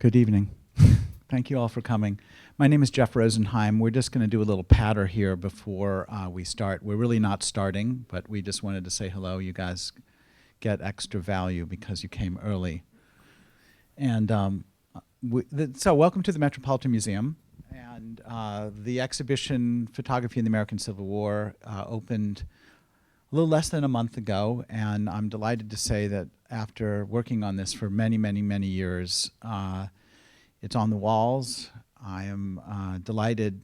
Good evening. Thank you all for coming. My name is Jeff Rosenheim. We're just going to do a little patter here before we start. We're really not starting, but we just wanted to say hello. You guys get extra value because you came early. And so welcome to the Metropolitan Museum. And the exhibition, Photography in the American Civil War, opened a little less than a month ago, and I'm delighted to say that after working on this for many, many, many years, it's on the walls. I am delighted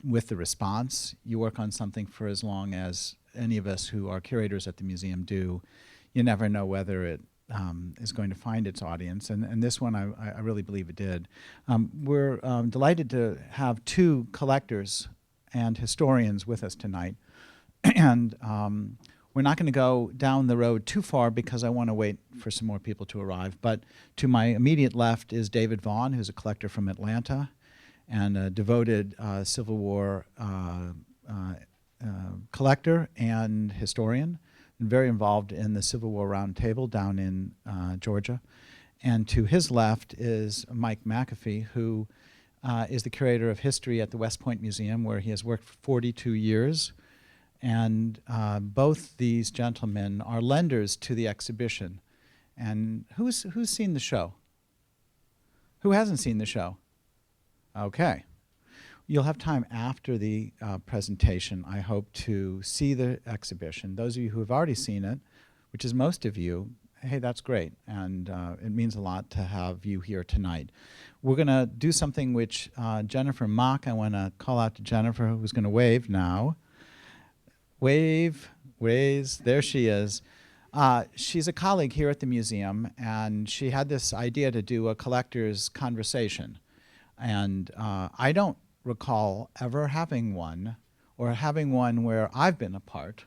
with the response. You work on something for as long as any of us who are curators at the museum do. You never know whether it is going to find its audience, and this one I really believe it did. We're delighted to have two collectors and historians with us tonight. And we're not going to go down the road too far because I want to wait for some more people to arrive. But to my immediate left is David Vaughan, who's a collector from Atlanta and a devoted Civil War collector and historian, and very involved in the Civil War Roundtable down in Georgia. And to his left is Mike McAfee, who is the curator of history at the West Point Museum, where he has worked for 42 years. And both these gentlemen are lenders to the exhibition. And who's seen the show? Who hasn't seen the show? Okay. You'll have time after the presentation, I hope, to see the exhibition. Those of you who have already seen it, which is most of you, hey, that's great. And it means a lot to have you here tonight. We're going to do something which Jennifer Mock, I want to call out to Jennifer, who's going to wave now. Waves, there she is. She's a colleague here at the museum, and she had this idea to do a collector's conversation. And I don't recall ever having one, or having one where I've been a part.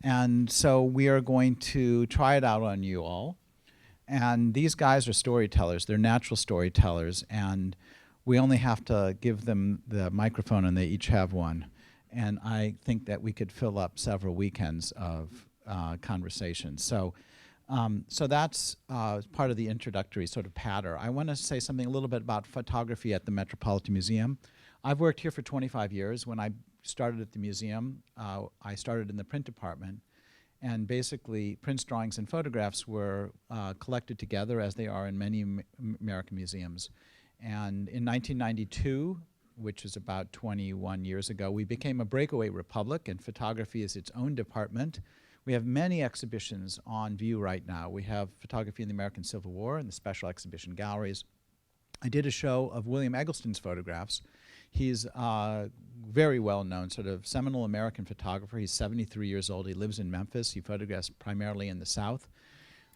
And so we are going to try it out on you all. And these guys are storytellers. They're natural storytellers, and we only have to give them the microphone, and they each have one. And I think that we could fill up several weekends of conversations. So that's part of the introductory sort of patter. I want to say something a little bit about photography at the Metropolitan Museum. I've worked here for 25 years. When I started at the museum, I started in the print department. And basically, prints, drawings, and photographs were collected together, as they are in many American museums. And in 1992, which is about 21 years ago, we became a breakaway republic, and photography is its own department. We have many exhibitions on view right now. We have Photography in the American Civil War in the special exhibition galleries. I did a show of William Eggleston's photographs. He's a very well-known sort of seminal American photographer. He's 73 years old. He lives in Memphis. He photographs primarily in the South.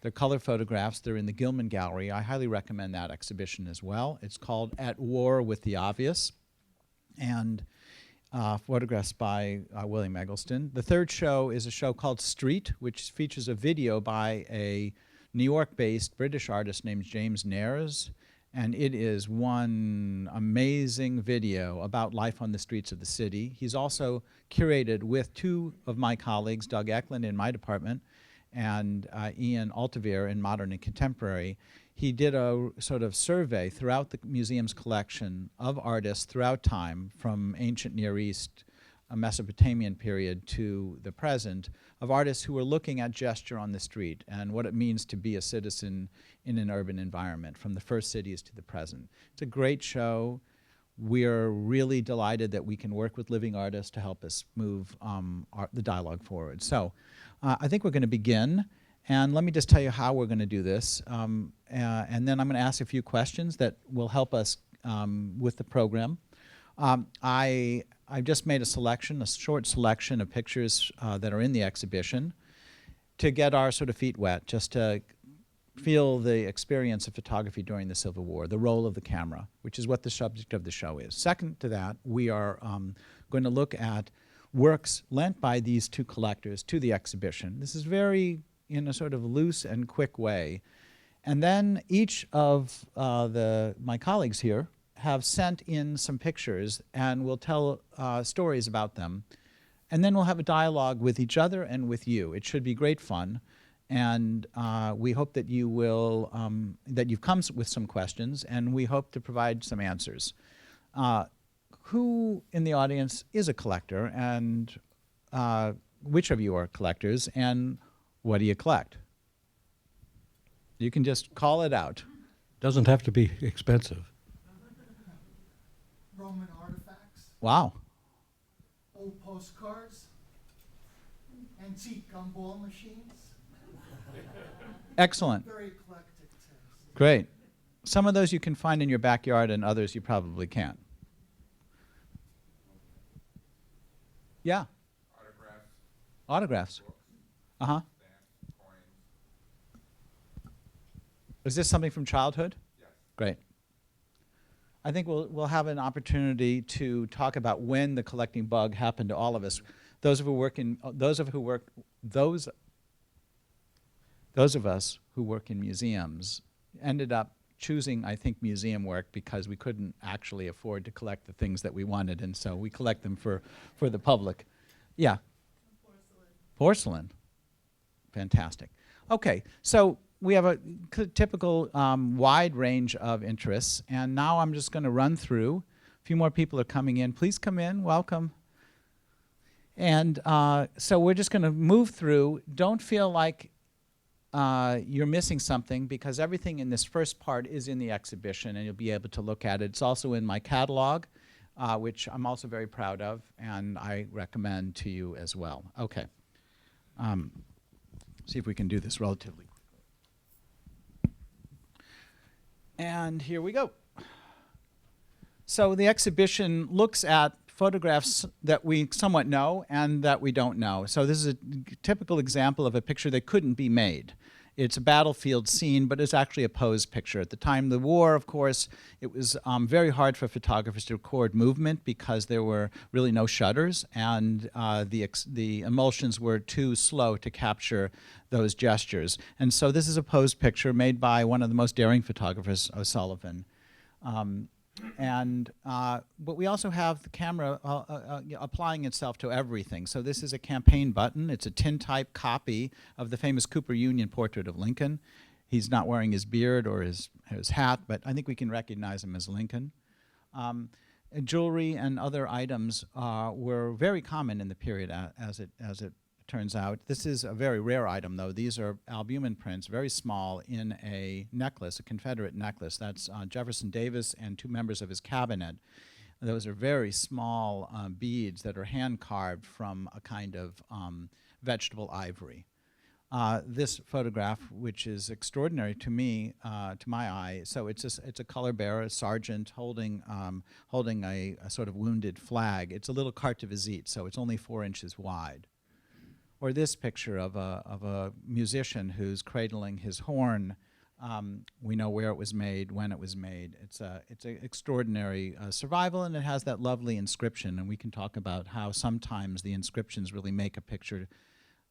They're color photographs. They're in the Gilman Gallery. I highly recommend that exhibition as well. It's called At War with the Obvious, and photographs by William Eggleston. The third show is a show called Street, which features a video by a New York-based British artist named James Nares, and it is one amazing video about life on the streets of the city. He's also curated with two of my colleagues, Doug Eklund in my department and Ian Altavier in Modern and Contemporary. He did a sort of survey throughout the museum's collection of artists throughout time, from ancient Near East, a Mesopotamian period, to the present, of artists who were looking at gesture on the street and what it means to be a citizen in an urban environment, from the first cities to the present. It's a great show. We're really delighted that we can work with living artists to help us move the dialogue forward. So I think we're going to begin. And let me just tell you how we're going to do this. And then I'm going to ask a few questions that will help us with the program. I just made a short selection of pictures that are in the exhibition to get our sort of feet wet, just to feel the experience of photography during the Civil War, the role of the camera, which is what the subject of the show is. Second to that, we are going to look at works lent by these two collectors to the exhibition. This is very in a sort of loose and quick way. And then each of my colleagues here have sent in some pictures, and we'll tell stories about them. And then we'll have a dialogue with each other and with you. It should be great fun. And we hope that you will, that you've come with some questions, and we hope to provide some answers. Who in the audience is a collector, and which of you are collectors, and what do you collect? You can just call it out. Doesn't have to be expensive. Roman artifacts, Wow. old postcards, antique gumball machines. Excellent. Very eclectic taste. Great. Some of those you can find in your backyard, and others you probably can't. Yeah. Autographs. Uh-huh. Is this something from childhood? Yes. Great. I think we'll have an opportunity to talk about when the collecting bug happened to all of us. Those of us who work in museums ended up choosing, I think, museum work because we couldn't actually afford to collect the things that we wanted, and so we collect them for the public. Yeah. Porcelain. Fantastic. Okay, so we have a typical wide range of interests, and now I'm just going to run through. A few more people are coming in. Please come in. Welcome. And so we're just going to move through. Don't feel like you're missing something, because everything in this first part is in the exhibition, and you'll be able to look at it. It's also in my catalog, which I'm also very proud of, and I recommend to you as well. Okay. See if we can do this relatively quickly. And here we go. So the exhibition looks at photographs that we somewhat know and that we don't know. So this is a typical example of a picture that couldn't be made. It's a battlefield scene, but it's actually a pose picture. At the time of the war, of course, it was very hard for photographers to record movement because there were really no shutters, and the emulsions were too slow to capture those gestures. And so this is a pose picture made by one of the most daring photographers, O'Sullivan. But we also have the camera applying itself to everything. So this is a campaign button. It's a tintype copy of the famous Cooper Union portrait of Lincoln. He's not wearing his beard or his hat, but I think we can recognize him as Lincoln. Jewelry and other items were very common in the period, as it turns out. This is a very rare item, though. These are albumin prints, very small, in a necklace, a Confederate necklace. That's Jefferson Davis and two members of his cabinet. Those are very small beads that are hand-carved from a kind of vegetable ivory. This photograph, which is extraordinary to me, to my eye, so it's a color bearer, a sergeant holding a sort of wounded flag. It's a little carte de visite, so it's only 4 inches wide. Or this picture of a musician who's cradling his horn. We know where it was made, when it was made. It's an extraordinary survival, and it has that lovely inscription. And we can talk about how sometimes the inscriptions really make a picture,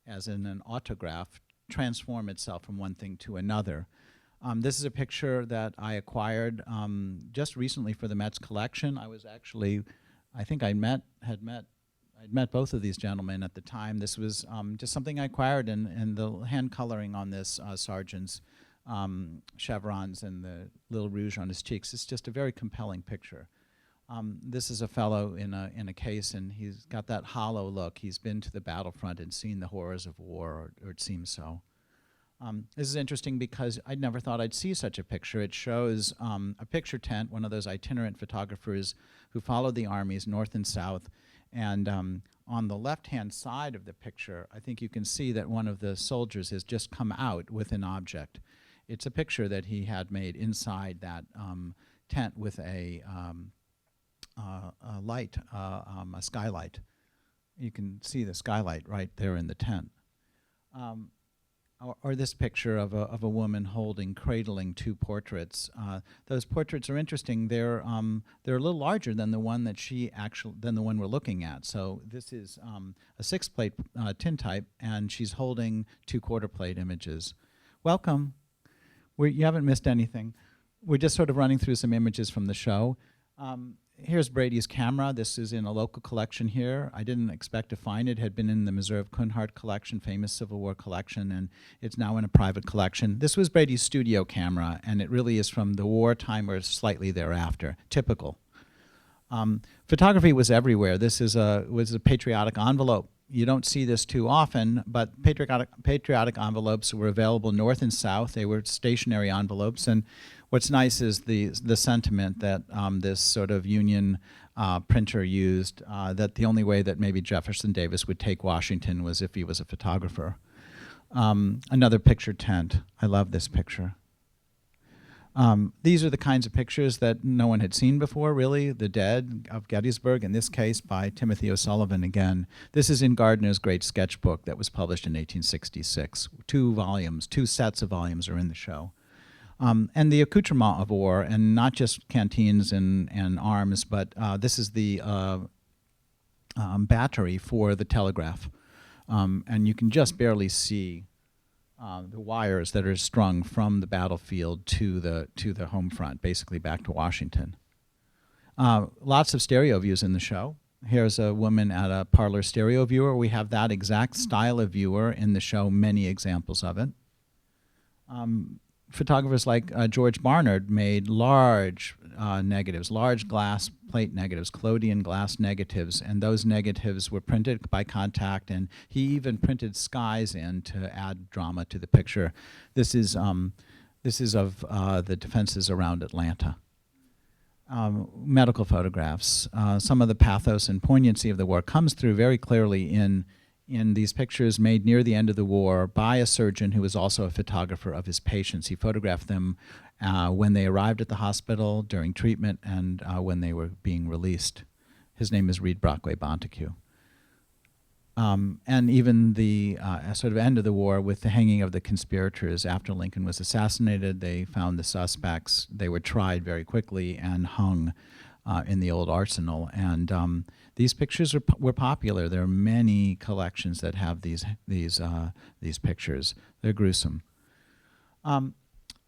as in an autograph, transform itself from one thing to another. This is a picture that I acquired just recently for the Met's collection. I think I'd met both of these gentlemen at the time. This was just something I acquired, and the hand coloring on this sergeant's chevrons and the little rouge on his cheeks. It's just a very compelling picture. This is a fellow in a case, and he's got that hollow look. He's been to the battlefront and seen the horrors of war, or it seems so. This is interesting because I never thought I'd see such a picture. It shows a picture tent, one of those itinerant photographers who followed the armies north and south. And on the left-hand side of the picture, I think you can see that one of the soldiers has just come out with an object. It's a picture that he had made inside that tent with a light, a skylight. You can see the skylight right there in the tent. Or this picture of a woman cradling two portraits. Those portraits are interesting. They're a little larger than the one than the one we're looking at. So this is a 6-plate tintype, and she's holding 2 quarter-plate images. Welcome. You haven't missed anything. We're just sort of running through some images from the show. Here's Brady's camera. This is in a local collection here. I didn't expect to find it. It had been in the Meserve Kunhardt collection, famous Civil War collection, and it's now in a private collection. This was Brady's studio camera, and it really is from the wartime or slightly thereafter. Typical. Photography was everywhere. This was a patriotic envelope. You don't see this too often, but patriotic envelopes were available north and south. They were stationary envelopes, and what's nice is the sentiment that this sort of Union printer used, that the only way that maybe Jefferson Davis would take Washington was if he was a photographer. Another picture tent. I love this picture. These are the kinds of pictures that no one had seen before, really. The Dead of Gettysburg, in this case by Timothy O'Sullivan again. This is in Gardner's great sketchbook that was published in 1866. 2 volumes, 2 sets of volumes are in the show. And the accoutrement of war, and not just canteens and arms, but this is the battery for the telegraph. And you can just barely see the wires that are strung from the battlefield to the home front, basically back to Washington. Lots of stereo views in the show. Here's a woman at a parlor stereo viewer. We have that exact style of viewer in the show, many examples of it. Photographers like George Barnard made large negatives, large glass plate negatives, collodion glass negatives, and those negatives were printed by contact, and he even printed skies in to add drama to the picture. This is of the defenses around Atlanta. Medical photographs. Some of the pathos and poignancy of the war comes through very clearly in these pictures made near the end of the war by a surgeon who was also a photographer of his patients. He photographed them when they arrived at the hospital, during treatment, and when they were being released. His name is Reed Brockway Bonteque. And even the sort of end of the war with the hanging of the conspirators. After Lincoln was assassinated, they found the suspects. They were tried very quickly and hung in the old arsenal. And these pictures were popular. There are many collections that have these pictures. They're gruesome.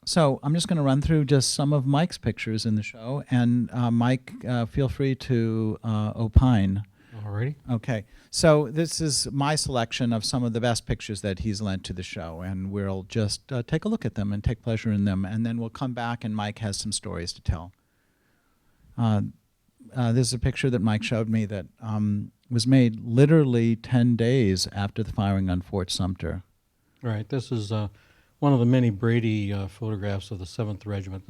So I'm just going to run through just some of Mike's pictures in the show, and Mike, feel free to opine. Alrighty. Okay, so this is my selection of some of the best pictures that he's lent to the show, and we'll just take a look at them and take pleasure in them, and then we'll come back and Mike has some stories to tell. This is a picture that Mike showed me that was made literally 10 days after the firing on Fort Sumter. Right. This is one of the many Brady photographs of the 7th Regiment.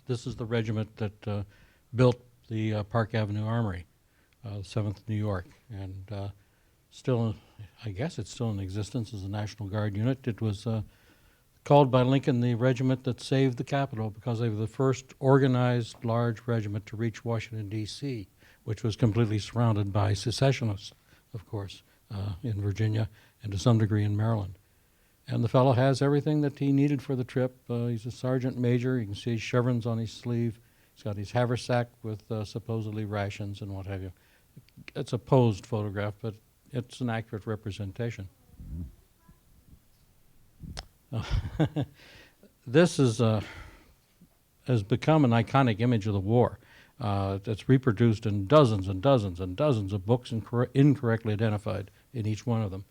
This is the regiment that built the Park Avenue Armory, 7th New York, and still, I guess it's still in existence as a National Guard unit. It was called by Lincoln the regiment that saved the Capitol because they were the first organized large regiment to reach Washington, D.C., which was completely surrounded by secessionists, of course, in Virginia and to some degree in Maryland. And the fellow has everything that he needed for the trip. He's a sergeant major. You can see his chevrons on his sleeve. He's got his haversack with supposedly rations and what have you. It's a posed photograph, but it's an accurate representation. This has become an iconic image of the war. It's reproduced in dozens and dozens and dozens of books, incorrectly identified in each one of them.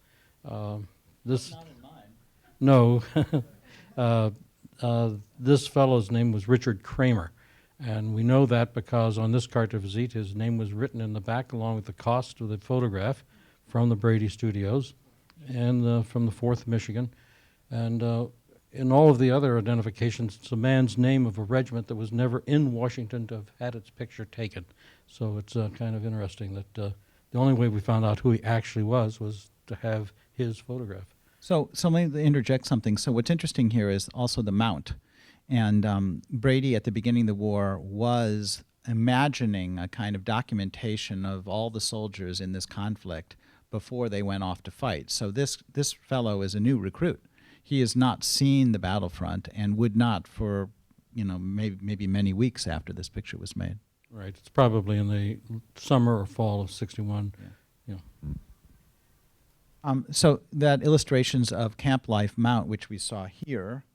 This Not in mine. No. This fellow's name was Richard Kramer, and we know that because on this carte de visite his name was written in the back along with the cost of the photograph from the Brady Studios and from the 4th Michigan. And in all of the other identifications, it's a man's name of a regiment that was never in Washington to have had its picture taken. So it's kind of interesting that the only way we found out who he actually was to have his photograph. So let me interject something. So what's interesting here is also the mount. And Brady, at the beginning of the war, was imagining a kind of documentation of all the soldiers in this conflict before they went off to fight. So this fellow is a new recruit. He has not seen the battlefront and would not for, maybe many weeks after this picture was made. Right. It's probably in the summer or fall of '61. Yeah. So that illustrations of camp life mount, which we saw here,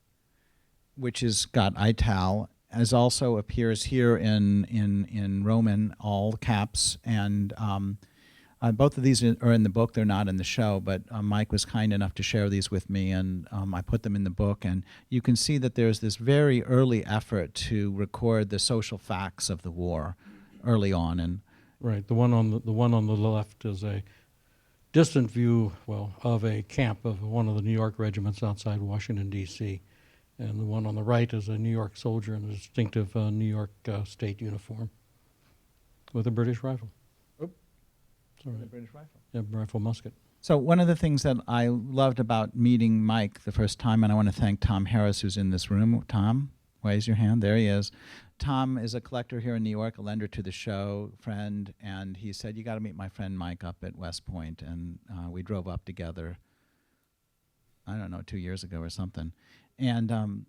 which has got ITAL, as also appears here in Roman, all caps, and both of these are in the book. They're not in the show, but Mike was kind enough to share these with me, and I put them in the book. And you can see that there's this very early effort to record the social facts of the war early on. And Right. The one on the left is a distant view, well, of a camp of one of the New York regiments outside Washington, D.C. And the one on the right is a New York soldier in a distinctive New York state uniform with a British rifle. Oop. It's all right. the British rifle. Yeah, rifle musket. So one of the things that I loved about meeting Mike the first time, and I want to thank Tom Harris, who's in this room. Tom, raise your hand. There he is. Tom is a collector here in New York, a lender to the show, friend, and he said, you got to meet my friend Mike up at West Point, and we drove up together, I don't know, 2 years ago or something. And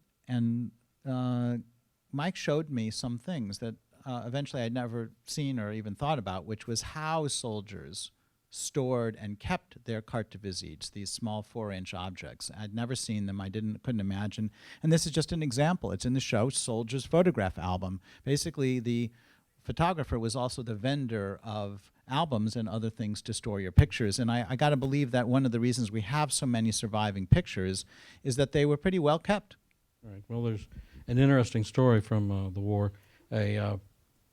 Mike showed me some things that eventually I'd never seen or even thought about, which was how soldiers stored and kept their carte de visites, these small 4-inch objects. I'd never seen them. Couldn't imagine. And this is just an example. It's in the show, Soldier's Photograph Album. Basically, the photographer was also the vendor of albums and other things to store your pictures. And I got to believe that one of the reasons we have so many surviving pictures is that they were pretty well kept. Right. Well, there's an interesting story from the war. A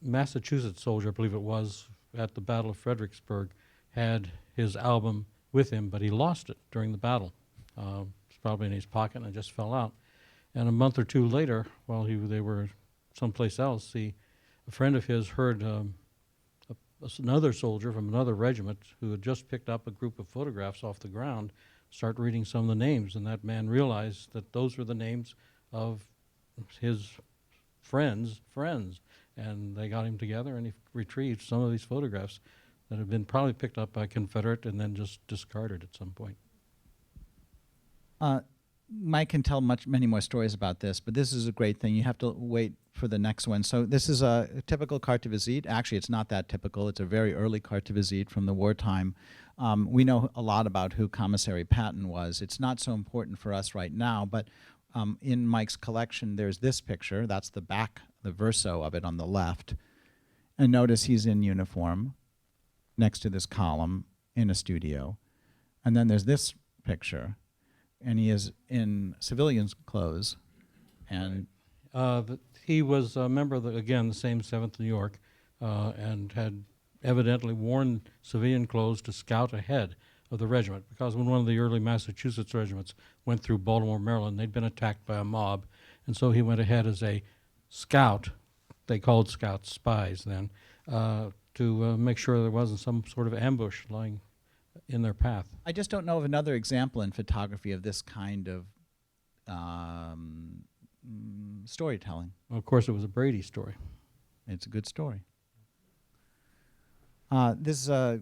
Massachusetts soldier, I believe it was, at the Battle of Fredericksburg, had his album with him, but he lost it during the battle. It's probably in his pocket and it just fell out. And a month or two later, while they were someplace else, a friend of his heard another soldier from another regiment who had just picked up a group of photographs off the ground start reading some of the names, and that man realized that those were the names of his friends, and they got him together and he retrieved some of these photographs that had been probably picked up by Confederate and then just discarded at some point. Mike can tell many more stories about this, but this is a great thing. You have to wait for the next one. So this is a typical carte de visite. Actually, it's not that typical. It's a very early carte de visite from the wartime. We know a lot about who Commissary Patton was. It's not so important for us right now, but in Mike's collection, there's this picture. That's the back, the verso of it on the left. And notice he's in uniform next to this column in a studio. And then there's this picture, and he is in civilian's clothes. And he was a member of, the same 7th New York, and had evidently worn civilian clothes to scout ahead of the regiment, because when one of the early Massachusetts regiments went through Baltimore, Maryland, they'd been attacked by a mob, and so he went ahead as a scout. They called scouts spies then, to make sure there wasn't some sort of ambush lying in their path. I just don't know of another example in photography of this kind of storytelling. Well, of course, it was a Brady story. It's a good story. This is a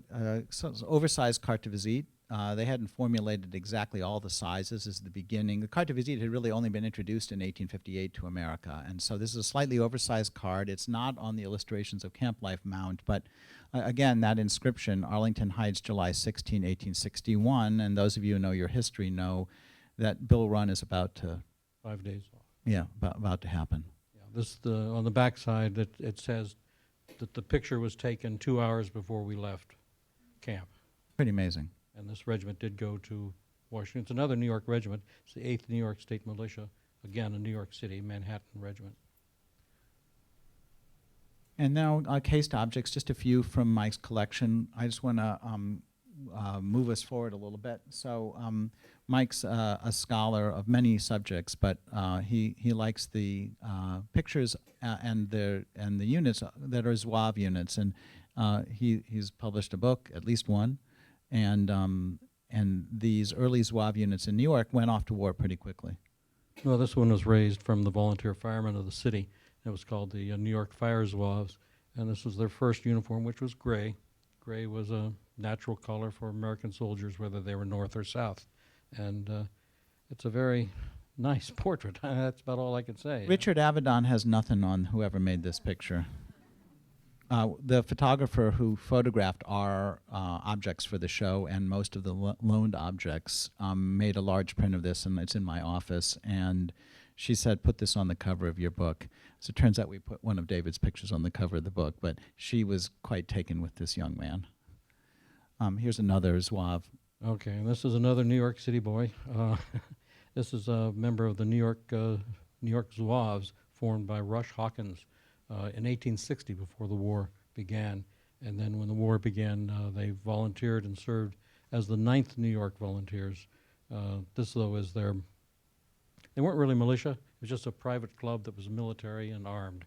oversized carte de visite. They hadn't formulated exactly all the sizes. This is the beginning. The carte de visite had really only been introduced in 1858 to America, and so this is a slightly oversized card. It's not on the illustrations of Camp Life mount, but again, that inscription, Arlington Heights, July 16, 1861, and those of you who know your history know that Bull Run is about to... 5 days off. Yeah, about to happen. Yeah, on the back side, it says that the picture was taken 2 hours before we left camp. Pretty amazing. And this regiment did go to Washington. It's another New York regiment. It's the 8th New York State Militia, again, a New York City, Manhattan regiment. And now cased objects, just a few from Mike's collection. I just want to move us forward a little bit. So Mike's a scholar of many subjects, but he likes the pictures and the units that are Zouave units, and he's published a book, at least one, and these early Zouave units in New York went off to war pretty quickly. Well, this one was raised from the volunteer firemen of the city. It was called the New York Fire Zouaves, and this was their first uniform, which was gray. Gray was a natural color for American soldiers, whether they were North or South. And it's a very nice portrait. That's about all I can say. Richard Avedon has nothing on whoever made this picture. The photographer who photographed our objects for the show and most of the loaned objects made a large print of this, and it's in my office. And she said, put this on the cover of your book. So it turns out we put one of David's pictures on the cover of the book, but she was quite taken with this young man. Here's another Zouave. Okay, and this is another New York City boy. This is a member of the New York Zouaves, formed by Rush Hawkins in 1860, before the war began. And then when the war began, they volunteered and served as the 9th New York Volunteers. This, though, is they weren't really militia. It was just a private club that was military and armed,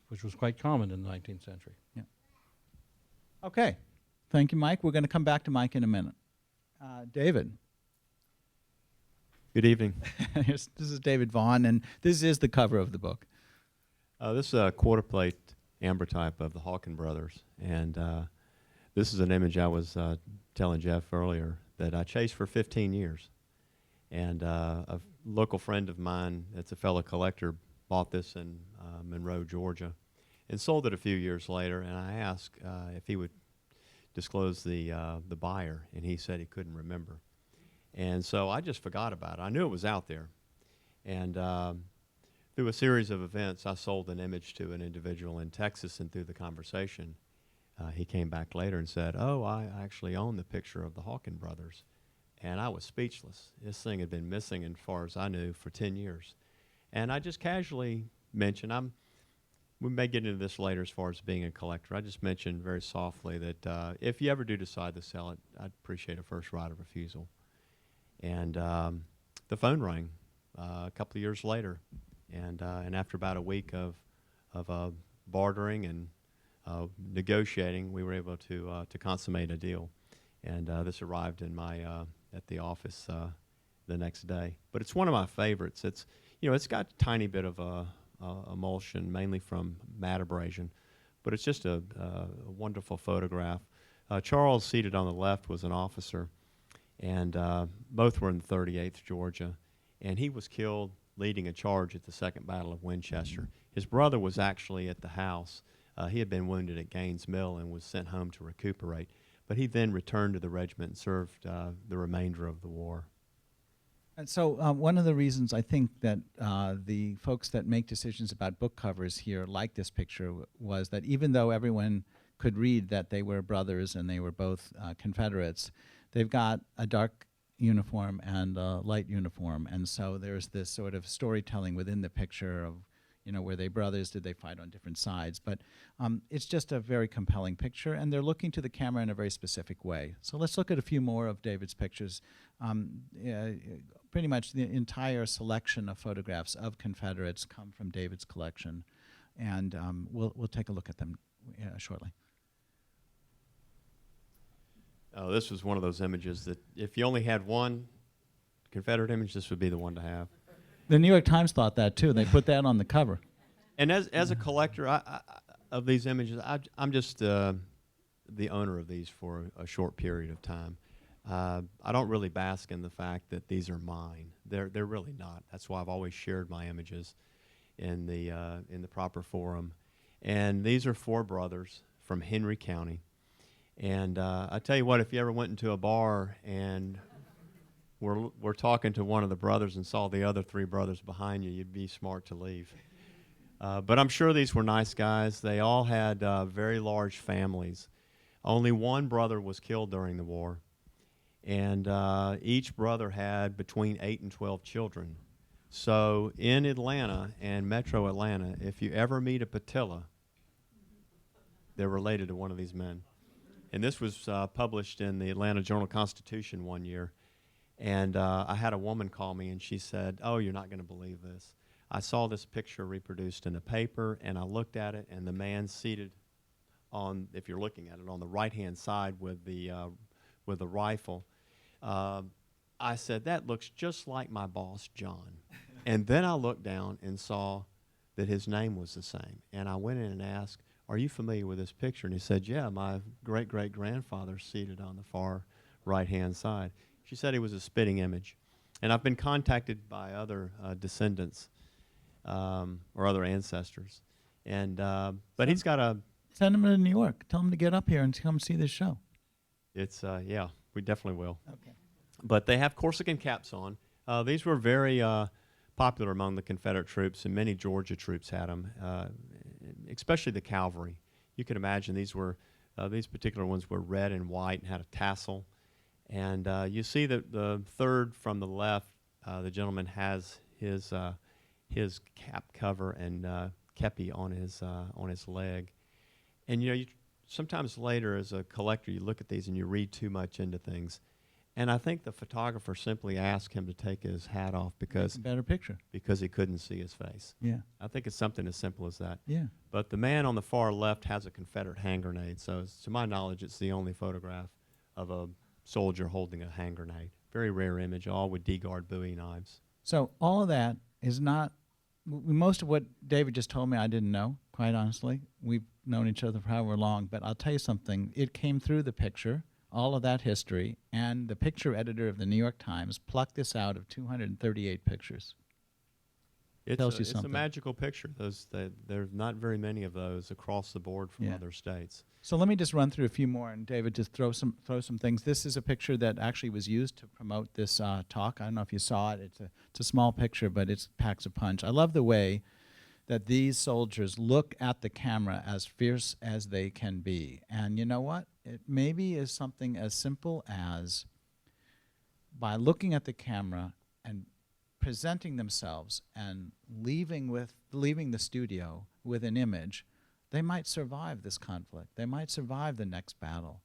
which was quite common in the 19th century. Yeah. Okay. Thank you, Mike. We're going to come back to Mike in a minute. David. Good evening. This is David Vaughan, and this is the cover of the book. This is a quarter plate ambrotype of the Halkan Brothers, and this is an image I was telling Jeff earlier that I chased for 15 years. And a local friend of mine that's a fellow collector bought this in Monroe, Georgia, and sold it a few years later, and I asked if he would disclose the buyer, and he said he couldn't remember. And so I just forgot about it. I knew it was out there. And through a series of events, I sold an image to an individual in Texas, and through the conversation, he came back later and said, oh, I actually own the picture of the Halkan Brothers. And I was speechless. This thing had been missing, as far as I knew, for 10 years. And I just casually mentioned, we may get into this later as far as being a collector. I just mentioned very softly that if you ever do decide to sell it, I'd appreciate a first right of refusal. And the phone rang a couple of years later, and after about a week of bartering and negotiating, we were able to consummate a deal. And this arrived in my at the office the next day. But it's one of my favorites. It's got a tiny bit of emulsion, mainly from matte abrasion, but it's just a wonderful photograph. Charles, seated on the left, was an officer, and both were in the 38th Georgia, and he was killed leading a charge at the Second Battle of Winchester. His brother was actually at the house. He had been wounded at Gaines Mill and was sent home to recuperate, but he then returned to the regiment and served the remainder of the war. And so one of the reasons I think that the folks that make decisions about book covers here like this picture was that even though everyone could read that they were brothers and they were both Confederates, they've got a dark uniform and a light uniform. And so there's this sort of storytelling within the picture of, were they brothers? Did they fight on different sides? But it's just a very compelling picture, and they're looking to the camera in a very specific way. So let's look at a few more of David's pictures. Pretty much the entire selection of photographs of Confederates come from David's collection, and we'll take a look at them shortly. Oh, this was one of those images that if you only had one Confederate image, this would be the one to have. The New York Times thought that too. They put that on the cover. And as a collector of these images, I'm just the owner of these for a short period of time. I don't really bask in the fact that these are mine. They're really not. That's why I've always shared my images in the proper forum. And these are 4 brothers from Henry County. And I tell you what, if you ever went into a bar and we're talking to one of the brothers and saw the other 3 brothers behind you, you'd be smart to leave. But I'm sure these were nice guys. They all had very large families. Only one brother was killed during the war, and each brother had between 8 and 12 children. So in Atlanta and Metro Atlanta, if you ever meet a Patilla, they're related to one of these men. And this was published in the Atlanta Journal-Constitution one year. And I had a woman call me, and she said, oh, you're not going to believe this. I saw this picture reproduced in a paper, and I looked at it, and the man seated on, if you're looking at it, on the right-hand side with the rifle. I said, that looks just like my boss, John. And then I looked down and saw that his name was the same. And I went in and asked, are you familiar with this picture? And he said, yeah, my great-great-grandfather's seated on the far right-hand side. She said he was a spitting image. And I've been contacted by other descendants or other ancestors. And but he's got a... Send him to New York. Tell him to get up here and come see this show. It's, yeah, we definitely will. Okay. But they have Corsican caps on. These were very popular among the Confederate troops, and many Georgia troops had them, especially the cavalry. You can imagine these particular ones were red and white and had a tassel. And you see that the third from the left, the gentleman has his cap cover and kepi on his leg. And you sometimes later as a collector you look at these and you read too much into things. And I think the photographer simply asked him to take his hat off because Better picture. he couldn't see his face. Yeah. I think it's something as simple as that. Yeah. But the man on the far left has a Confederate hand grenade, so to my knowledge, it's the only photograph of a soldier holding a hand grenade. Very rare image, all with D-guard Bowie knives. So all of that is not, most of what David just told me I didn't know, quite honestly. We've known each other for however long, but I'll tell you something. It came through the picture, all of that history, and the picture editor of the New York Times plucked this out of 238 pictures. Tells you It's a something. magical picture. There's not very many of those across the board from Yeah. other states. So let me just run through a few more, and David, just throw some things. This is a picture that actually was used to promote this talk. I don't know if you saw it. It's a small picture, but it packs a punch. I love the way that these soldiers look at the camera as fierce as they can be. And you know what? It maybe is something as simple as by looking at the camera and presenting themselves and leaving the studio with an image, they might survive this conflict. They might survive the next battle.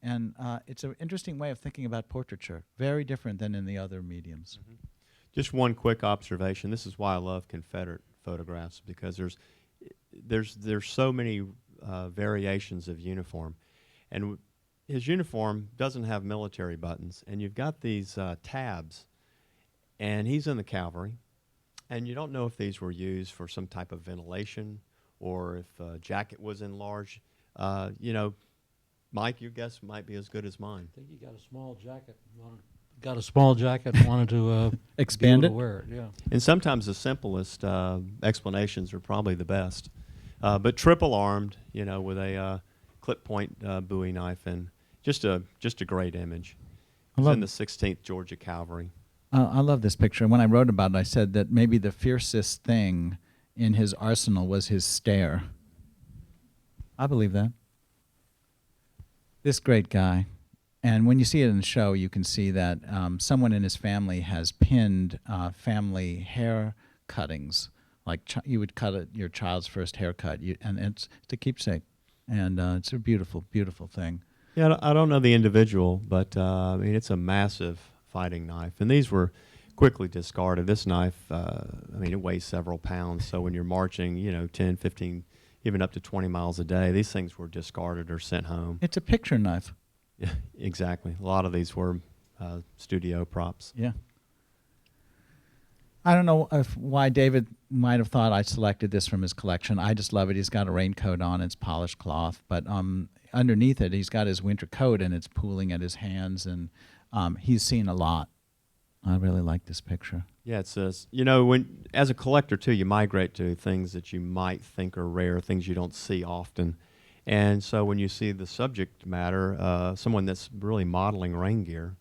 And it's an interesting way of thinking about portraiture, very different than in the other mediums. Just one quick observation. This is why I love Confederate photographs, because there's so many variations of uniform, and his uniform doesn't have military buttons, and you've got these tabs, and he's in the cavalry, and you don't know if these were used for some type of ventilation or if a jacket was enlarged. Mike, your guess might be as good as mine. I think he got a small jacket. And wanted to Expand be it? able to wear it. Yeah. And sometimes the simplest explanations are probably the best. But triple armed, with a clip point Bowie knife, and just a great image. It's in the 16th Georgia Cavalry. I love this picture. When I wrote about it, I said that maybe the fiercest thing in his arsenal was his stare. I believe that. This great guy. And when you see it in the show, you can see that someone in his family has pinned family hair cuttings. Like you would cut your child's first haircut, and it's a keepsake. And it's a beautiful, beautiful thing. Yeah, I don't know the individual, but it's a massive fighting knife. And these were quickly discarded. This knife, it weighs several pounds. So when you're marching, 10, 15, even up to 20 miles a day, these things were discarded or sent home. It's a picture knife. Yeah, exactly. A lot of these were studio props. Yeah. I don't know why David might have thought I selected this from his collection. I just love it. He's got a raincoat on. It's polished cloth. But underneath it, he's got his winter coat, and it's pooling at his hands. And he's seen a lot. I really like this picture. Yeah, it says, when as a collector, too, you migrate to things that you might think are rare, things you don't see often. And so when you see the subject matter, someone that's really modeling rain gear,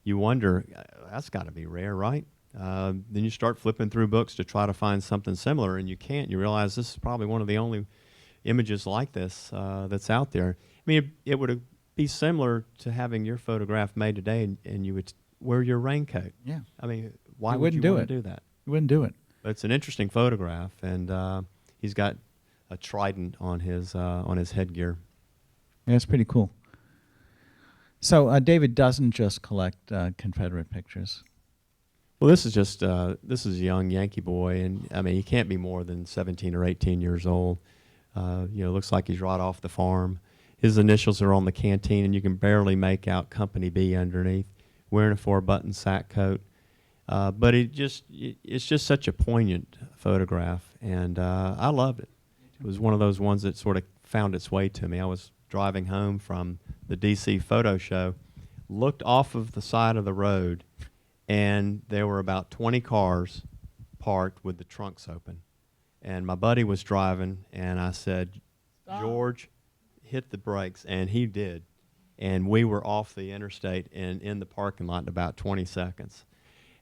you wonder, that's got to be rare, right? Then you start flipping through books to try to find something similar, and you can't. You realize this is probably one of the only images like this that's out there. I mean, it would be similar to having your photograph made today, and you would wear your raincoat. Yeah. I mean, why You would you wouldn't do want it. to do that? You wouldn't do it. But it's an interesting photograph, and he's got a trident on his headgear. Yeah, it's pretty cool. So David doesn't just collect Confederate pictures. Well, this is a young Yankee boy, and he can't be more than 17 or 18 years old. Looks like he's right off the farm. His initials are on the canteen, and you can barely make out Company B underneath. Wearing a 4-button sack coat, but it's just such a poignant photograph, and I loved it. It was one of those ones that sort of found its way to me. I was driving home from the D.C. photo show, looked off of the side of the road, and there were about 20 cars parked with the trunks open. And my buddy was driving, and I said, George, hit the brakes, and he did. And we were off the interstate and in the parking lot in about 20 seconds.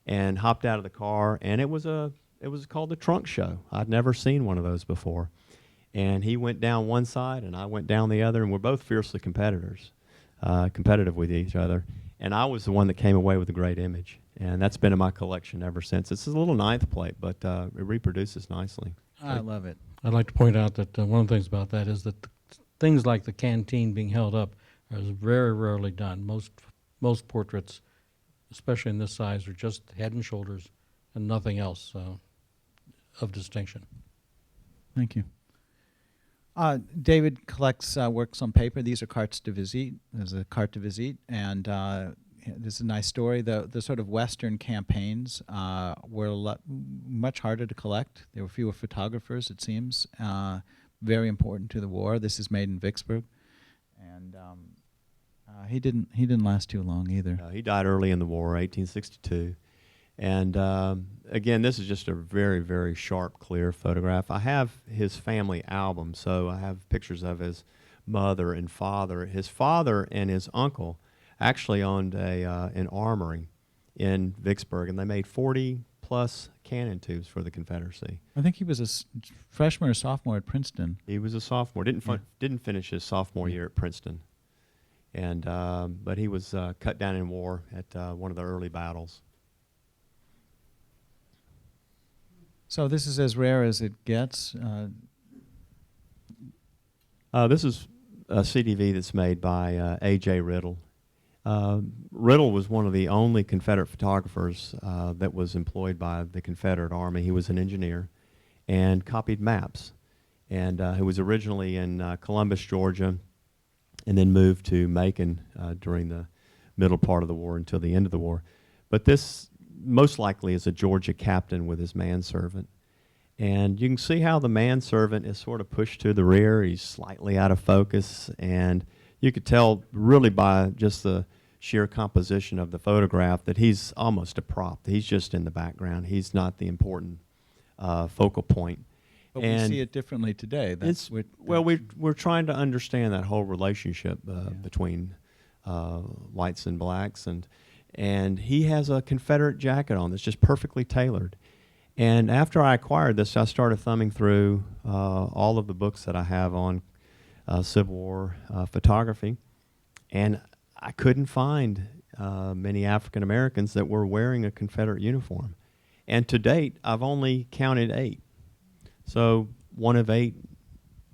And hopped out of the car, and it was a It was called the Trunk Show. I'd never seen one of those before. And he went down one side, and I went down the other, and we're both fiercely competitive with each other. And I was the one that came away with a great image. And that's been in my collection ever since. It's a little 9th plate, but it reproduces nicely. I love it. I'd like to point out that one of the things about that is that things like the canteen being held up are very rarely done. Most portraits, especially in this size, are just head and shoulders and nothing else of distinction. Thank you. David collects works on paper. These are cartes de visite. There's a carte de visite, and this is a nice story. The sort of Western campaigns were much harder to collect. There were fewer photographers, it seems. Very important to the war. This is made in Vicksburg, and he didn't last too long either. He died early in the war, 1862. And again, this is just a very, very sharp, clear photograph. I have his family album, so I have pictures of his mother and father. His father and his uncle actually owned an armory in Vicksburg, and they made 40-plus cannon tubes for the Confederacy. I think he was a freshman or sophomore at Princeton. He was a sophomore. Didn't finish his sophomore year at Princeton, and but he was cut down in war at one of the early battles. So this is as rare as it gets. This is a CDV that's made by A.J. Riddle. Riddle was one of the only Confederate photographers that was employed by the Confederate Army. He was an engineer and copied maps. And he was originally in Columbus, Georgia, and then moved to Macon during the middle part of the war until the end of the war. But this most likely is a Georgia captain with his manservant. And you can see how the manservant is sort of pushed to the rear. He's slightly out of focus, and you could tell really by just the sheer composition of the photograph that he's almost a prop. He's just in the background. He's not the important focal point. But and we see it differently today. We're trying to understand that whole relationship between whites and blacks, and he has a Confederate jacket on that's just perfectly tailored. And after I acquired this, I started thumbing through all of the books that I have on Civil War photography, and I couldn't find many African Americans that were wearing a Confederate uniform. And to date, I've only counted 8. So one of 8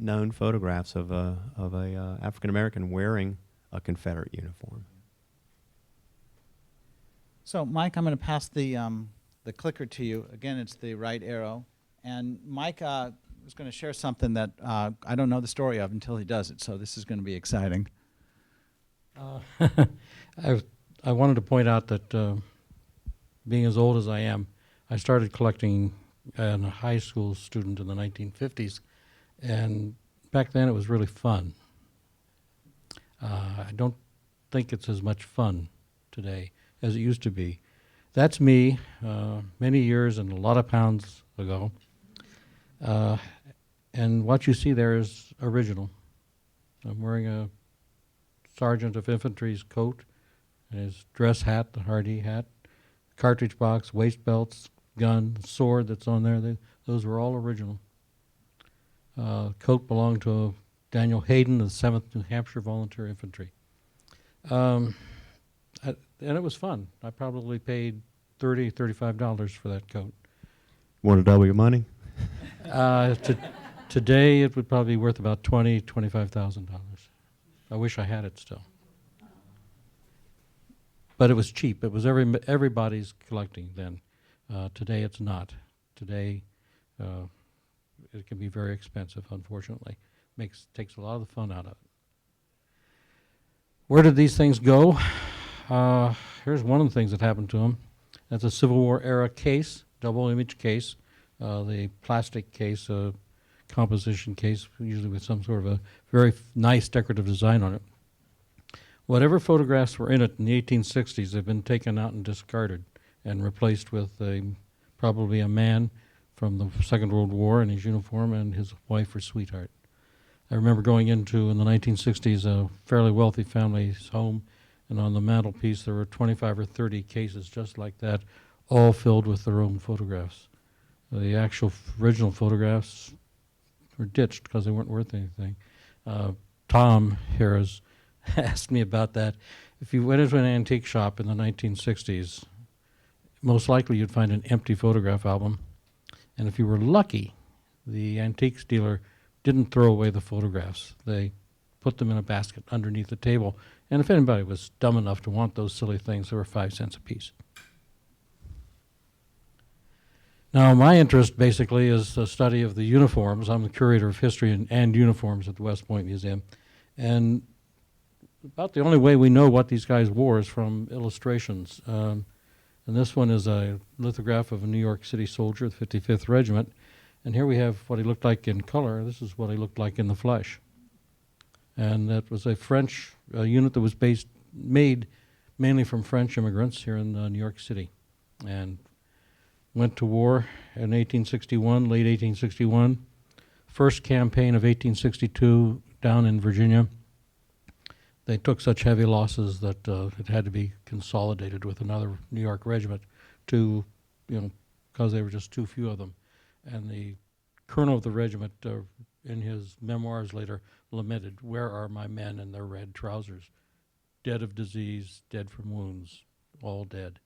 known photographs of a African American wearing a Confederate uniform. So, Mike, I'm going to pass the clicker to you. Again, it's the right arrow. And Mike is going to share something that I don't know the story of until he does it, so this is going to be exciting. I wanted to point out that being as old as I am, I started collecting as a high school student in the 1950s, and back then it was really fun. I don't think it's as much fun today as it used to be. That's me, many years and a lot of pounds ago. And what you see there is original. I'm wearing a sergeant of infantry's coat, and his dress hat, the Hardee hat, cartridge box, waist belts, gun, sword that's on there. Those were all original. Coat belonged to Daniel Hayden of the 7th New Hampshire Volunteer Infantry. And it was fun. I probably paid $30, $35 for that coat. Want to double your money? Today it would probably be worth about $20,000, $25,000. I wish I had it still. But it was cheap. It was everybody's collecting then. Today it's not. Today it can be very expensive, unfortunately. Takes a lot of the fun out of it. Where did these things go? Here's one of the things that happened to them. That's a Civil War era case, double image case, the plastic case, composition case, usually with some sort of a very nice decorative design on it. Whatever photographs were in it in the 1860s have been taken out and discarded and replaced with probably a man from the Second World War in his uniform and his wife or sweetheart. I remember going into, in the 1960s, a fairly wealthy family's home, and on the mantelpiece there were 25 or 30 cases just like that, all filled with their own photographs. The actual original photographs were ditched because they weren't worth anything. Tom here has asked me about that. If you went into an antique shop in the 1960s, most likely you'd find an empty photograph album. And if you were lucky, the antiques dealer didn't throw away the photographs. They put them in a basket underneath the table. And if anybody was dumb enough to want those silly things, they were 5 cents a piece. Now, my interest basically is the study of the uniforms. I'm the curator of history and uniforms at the West Point Museum. And about the only way we know what these guys wore is from illustrations. And this one is a lithograph of a New York City soldier, the 55th Regiment. And here we have what he looked like in color. This is what he looked like in the flesh. And that was a French unit that was made mainly from French immigrants here in New York City. And went to war in 1861, late 1861. First campaign of 1862 down in Virginia. They took such heavy losses that it had to be consolidated with another New York regiment to, because there were just too few of them. And the colonel of the regiment, in his memoirs later, lamented, "Where are my men in their red trousers? Dead of disease, dead from wounds, all dead."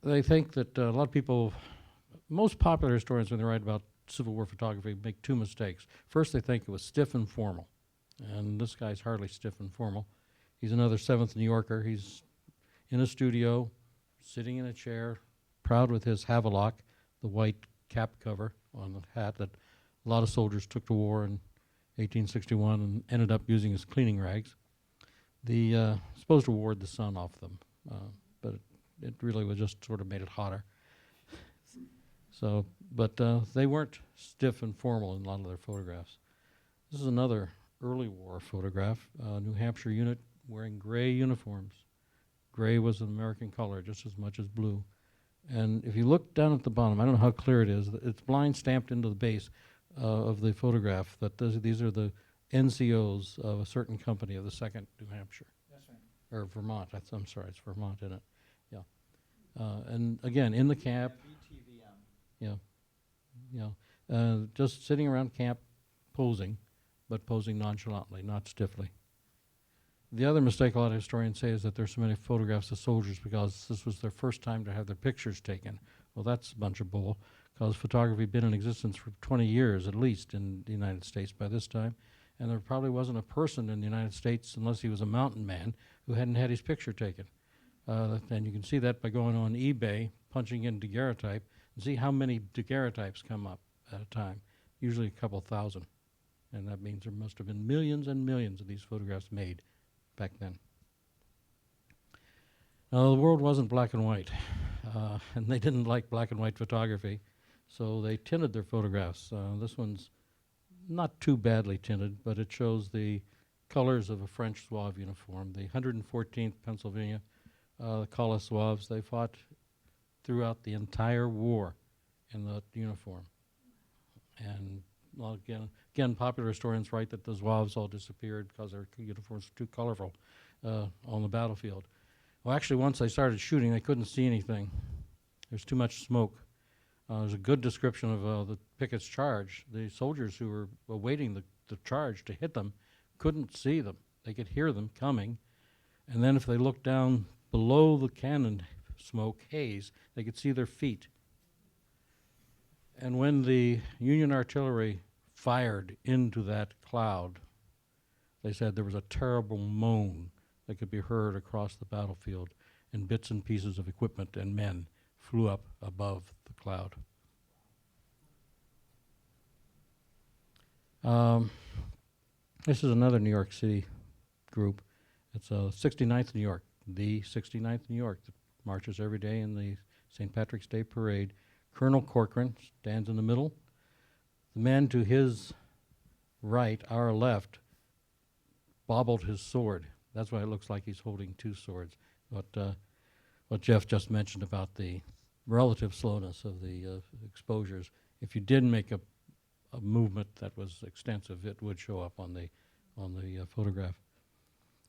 They think that a lot of people, most popular historians, when they write about Civil War photography, make two mistakes. First, they think it was stiff and formal. And this guy's hardly stiff and formal. He's another 7th New Yorker. He's in a studio, sitting in a chair, proud with his Havelock, the white cap cover on the hat that a lot of soldiers took to war in 1861 and ended up using as cleaning rags. Supposed to ward the sun off them, but it really was just sort of made it hotter. So, but they weren't stiff and formal in a lot of their photographs. This is another early war photograph, New Hampshire unit wearing gray uniforms. Gray was an American color just as much as blue. And if you look down at the bottom, I don't know how clear it is, it's blind stamped into the base of the photograph that these are the NCOs of a certain company of the 2nd New Hampshire. That's right. Or Vermont, I'm sorry, it's Vermont, isn't it? Yeah. And again, in the camp. Just sitting around camp posing, but posing nonchalantly, not stiffly. The other mistake a lot of historians say is that there's so many photographs of soldiers because this was their first time to have their pictures taken. Well, that's a bunch of bull, because photography had been in existence for 20 years at least in the United States by this time, and there probably wasn't a person in the United States, unless he was a mountain man, who hadn't had his picture taken. And you can see that by going on eBay, punching in daguerreotype, and see how many daguerreotypes come up at a time, usually a couple thousand. And that means there must have been millions and millions of these photographs made back then. Now, the world wasn't black and white, and they didn't like black and white photography, so they tinted their photographs. This one's not too badly tinted, but it shows the colors of a French Zouave uniform. The 114th Pennsylvania, the Collet Zouaves, they fought throughout the entire war in that uniform. And well, again, popular historians write that the Zouaves all disappeared because their uniforms were too colorful on the battlefield. Well, actually, once they started shooting, they couldn't see anything. There's too much smoke. There's a good description of the Pickett's charge. The soldiers who were awaiting the charge to hit them couldn't see them. They could hear them coming. And then if they looked down below the cannon smoke haze, they could see their feet. And when the Union artillery fired into that cloud, they said there was a terrible moan that could be heard across the battlefield, and bits and pieces of equipment and men flew up above the cloud. This is another New York City group. It's 69th New York, the 69th New York, that marches every day in the St. Patrick's Day Parade. Colonel Corcoran stands in the middle. The man to his right, our left, bobbled his sword. That's why it looks like he's holding two swords. But what Jeff just mentioned about the relative slowness of the exposures, if you did make a movement that was extensive, it would show up on the photograph.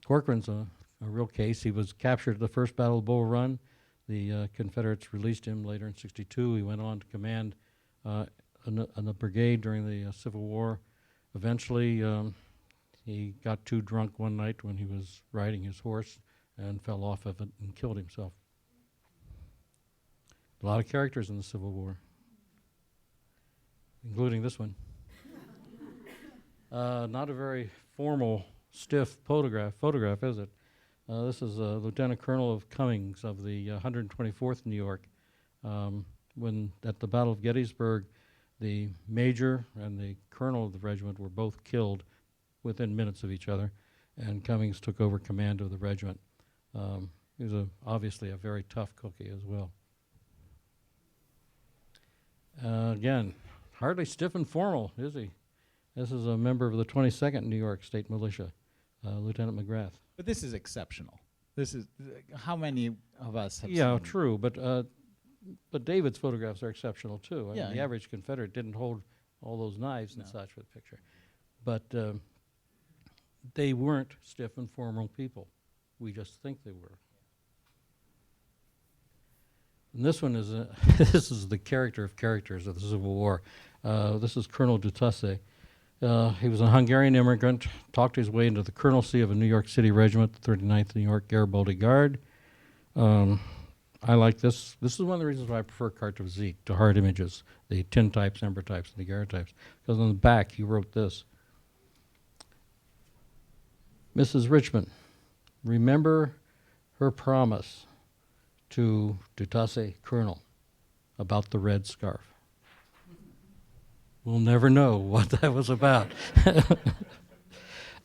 Corcoran's a real case. He was captured at the First Battle of Bull Run. The Confederates released him later in '62. He went on to command a brigade during the Civil War. Eventually, he got too drunk one night when he was riding his horse and fell off of it and killed himself. A lot of characters in the Civil War, including this one. Not a very formal, stiff photograph, is it? This is Lieutenant Colonel of Cummings of the 124th New York. When at the Battle of Gettysburg, the major and the colonel of the regiment were both killed within minutes of each other, and Cummings took over command of the regiment. He was obviously a very tough cookie as well. Again, hardly stiff and formal, is he? This is a member of the 22nd New York State Militia, Lieutenant McGrath. But this is exceptional. This is how many of us have Yeah, seen? true, but David's photographs are exceptional too. I mean, Yeah, the yeah. average Confederate didn't hold all those knives and No. such for the picture, but they weren't stiff and formal people. We just think they were. And this one is this is the character of characters of the Civil War. This is Colonel Dutasse. He was a Hungarian immigrant, talked his way into the colonelcy of a New York City regiment, the 39th New York Garibaldi Guard. I like this. This is one of the reasons why I prefer carte de visite to hard images, the tintypes, ember types, and the daguerreotypes. Because on the back, he wrote this. Mrs. Richmond, remember her promise to Dutasse Colonel about the red scarf. We'll never know what that was about.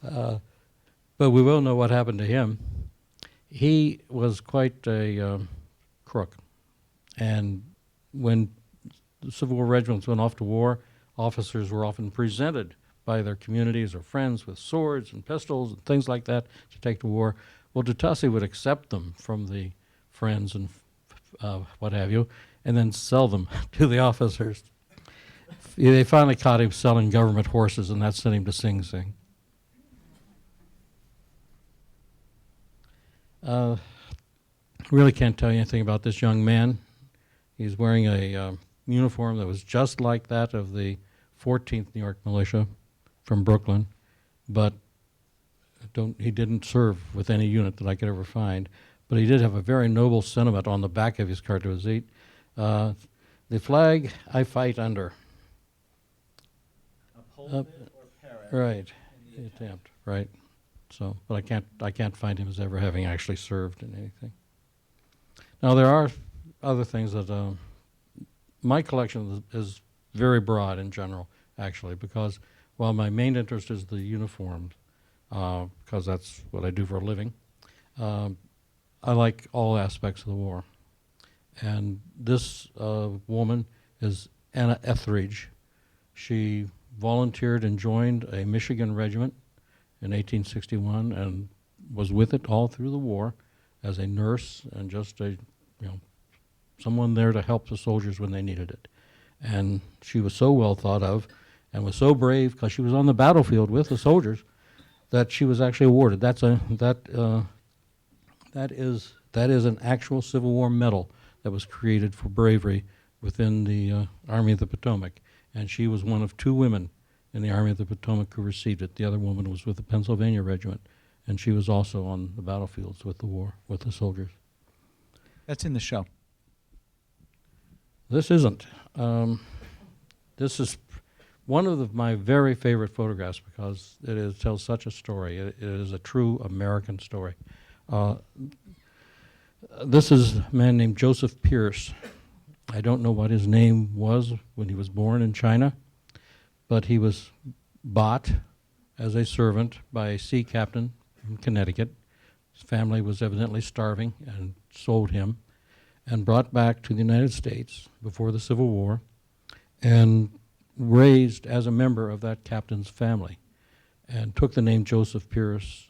But we will know what happened to him. He was quite a crook. And when the Civil War regiments went off to war, officers were often presented by their communities or friends with swords and pistols and things like that to take to war. Well, Dutasse would accept them from the friends and what have you, and then sell them to the officers. They finally caught him selling government horses, and that sent him to Sing Sing. Really can't tell you anything about this young man. He's wearing a uniform that was just like that of the 14th New York Militia from Brooklyn, but he didn't serve with any unit that I could ever find. But he did have a very noble sentiment on the back of his carte de visite. The flag I fight under. Uphold it or perish. Right, the attempt, right. So, but I can't find him as ever having actually served in anything. Now there are other things that my collection is very broad in general, actually, because while my main interest is the uniforms, because that's what I do for a living, I like all aspects of the war. And this woman is Anna Etheridge. She volunteered and joined a Michigan regiment in 1861 and was with it all through the war as a nurse and just someone there to help the soldiers when they needed it. And she was so well thought of and was so brave because she was on the battlefield with the soldiers that she was actually awarded. That is an actual Civil War medal that was created for bravery within the Army of the Potomac. And she was one of 2 women in the Army of the Potomac who received it. The other woman was with the Pennsylvania Regiment, and she was also on the battlefields with the war, with the soldiers. That's in the show. This isn't. This is one of my very favorite photographs because it tells such a story. It is a true American story. This is a man named Joseph Pearce. I don't know what his name was when he was born in China, but he was bought as a servant by a sea captain in Connecticut. His family was evidently starving and sold him and brought back to the United States before the Civil War and raised as a member of that captain's family and took the name Joseph Pearce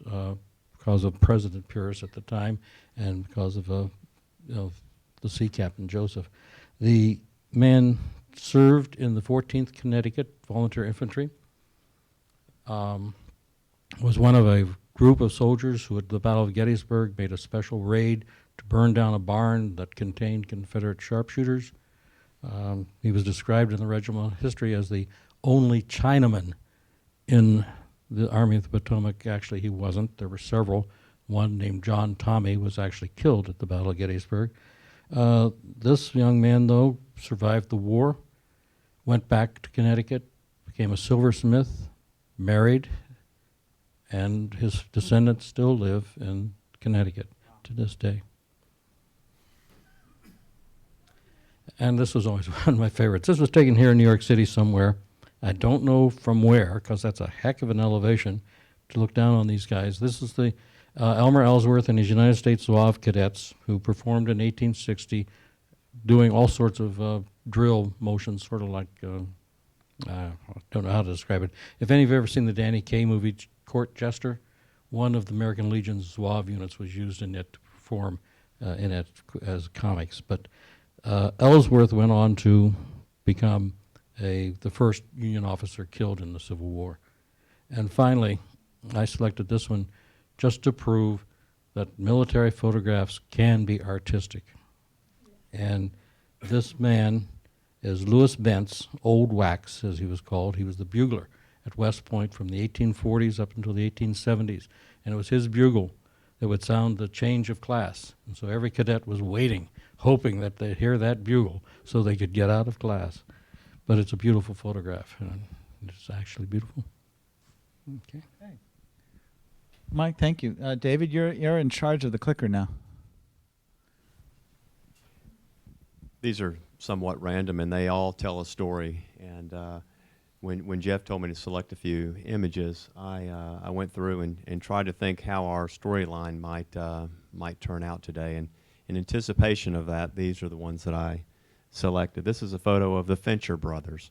because of President Pearce at the time and because of the sea captain Joseph. The man served in the 14th Connecticut Volunteer Infantry, was one of a group of soldiers who at the Battle of Gettysburg made a special raid to burn down a barn that contained Confederate sharpshooters. He was described in the regimental history as the only Chinaman in the Army of the Potomac. Actually, he wasn't. There were several. One named John Tommy was actually killed at the Battle of Gettysburg. This young man, though, survived the war, went back to Connecticut, became a silversmith, married, and his descendants still live in Connecticut to this day. And this was always one of my favorites. This was taken here in New York City somewhere. I don't know from where, because that's a heck of an elevation to look down on these guys. This is the Elmer Ellsworth and his United States Zouave cadets who performed in 1860 doing all sorts of drill motions, sort of like, I don't know how to describe it. If any of you have ever seen the Danny Kaye movie, Court Jester, one of the American Legion's Zouave units was used in it to perform in it as comics. But Ellsworth went on to become the first Union officer killed in the Civil War. And finally, I selected this one just to prove that military photographs can be artistic. And this man is Louis Bentz, Old Wax, as he was called. He was the bugler at West Point from the 1840s up until the 1870s. And it was his bugle that would sound the change of class. And so every cadet was waiting, hoping that they'd hear that bugle so they could get out of class. But it's a beautiful photograph, and it's actually beautiful. Okay. Mike, thank you. David, you're in charge of the clicker now. These are somewhat random, and they all tell a story. And when Jeff told me to select a few images, I went through and tried to think how our storyline might turn out today. And in anticipation of that, these are the ones that I selected. This is a photo of the Fincher Brothers.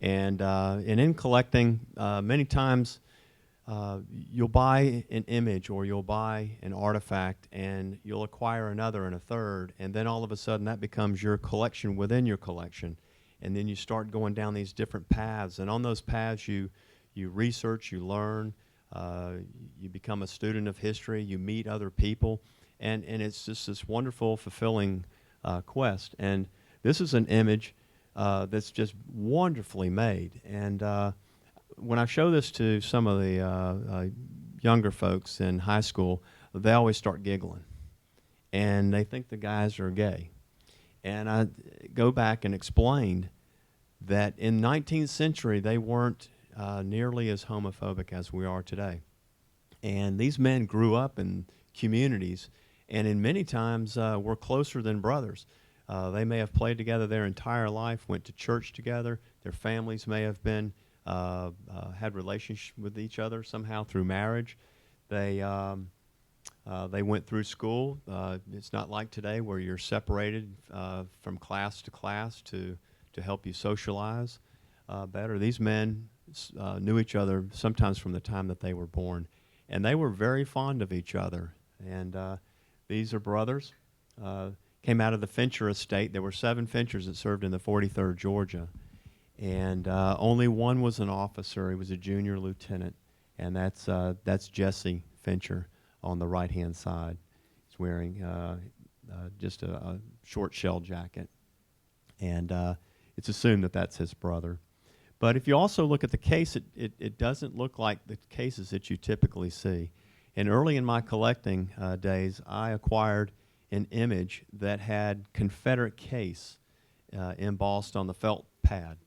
And in collecting, many times you'll buy an image or you'll buy an artifact and you'll acquire another and a third, and then all of a sudden that becomes your collection within your collection. And then you start going down these different paths, and on those paths you research, you learn, you become a student of history, you meet other people, and it's just this wonderful, fulfilling quest. And this is an image that's just wonderfully made. And when I show this to some of the younger folks in high school, they always start giggling. And they think the guys are gay. And I go back and explained that in the 19th century, they weren't nearly as homophobic as we are today. And these men grew up in communities, and in many times were closer than brothers. They may have played together their entire life, went to church together. Their families may have been had relationships with each other somehow through marriage. They went through school. It's not like today where you're separated from class to class to help you socialize better. These men knew each other sometimes from the time that they were born, and they were very fond of each other. And these are brothers. Came out of the Fincher estate. There were 7 Finchers that served in the 43rd Georgia, and only one was an officer. He was a junior lieutenant, and that's Jesse Fincher on the right-hand side. He's wearing just a short shell jacket, and it's assumed that that's his brother. But if you also look at the case, it doesn't look like the cases that you typically see. And early in my collecting days, I acquired an image that had Confederate case embossed on the felt pad.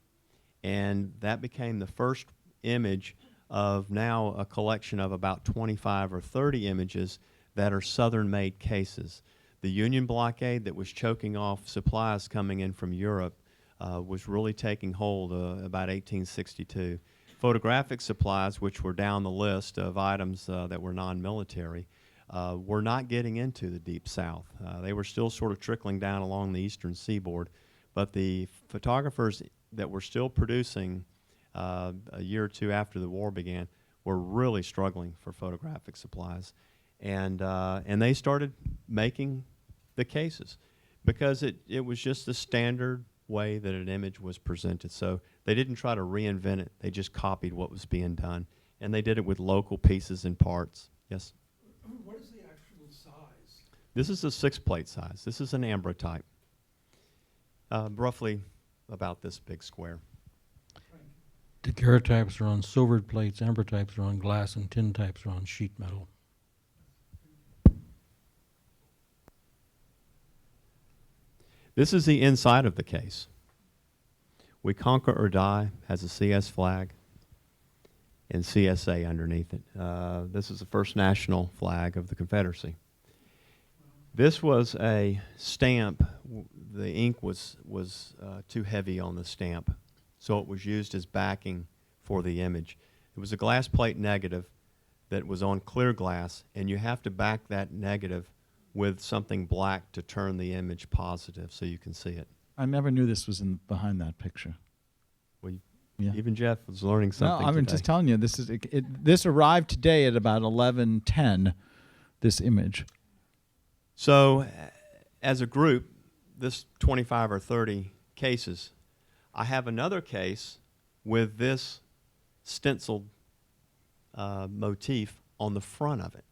And that became the first image of now a collection of about 25 or 30 images that are Southern-made cases. The Union blockade that was choking off supplies coming in from Europe was really taking hold about 1862. Photographic supplies, which were down the list of items that were non-military, were not getting into the Deep South. They were still sort of trickling down along the eastern seaboard, but the photographers that were still producing a year or two after the war began were really struggling for photographic supplies. And they started making the cases because it was just the standard way that an image was presented. So they didn't try to reinvent it. They just copied what was being done. And they did it with local pieces and parts. Yes? What is the actual size? This is a 6-plate size. This is an ambrotype, roughly about this big square. Daguerreotypes are on silvered plates, ambrotypes are on glass, and tin types are on sheet metal. This is the inside of the case. We Conquer or Die has a CS flag and CSA underneath it. This is the first national flag of the Confederacy. This was a stamp. The ink was too heavy on the stamp, so it was used as backing for the image. It was a glass plate negative that was on clear glass, and you have to back that negative with something black to turn the image positive so you can see it. I never knew this was behind that picture. Well, Yeah. even Jeff was learning No, something I'm today. just telling you, this arrived today at about 11:10. This image. So, as a group, this 25 or 30 cases, I have another case with this stenciled motif on the front of it.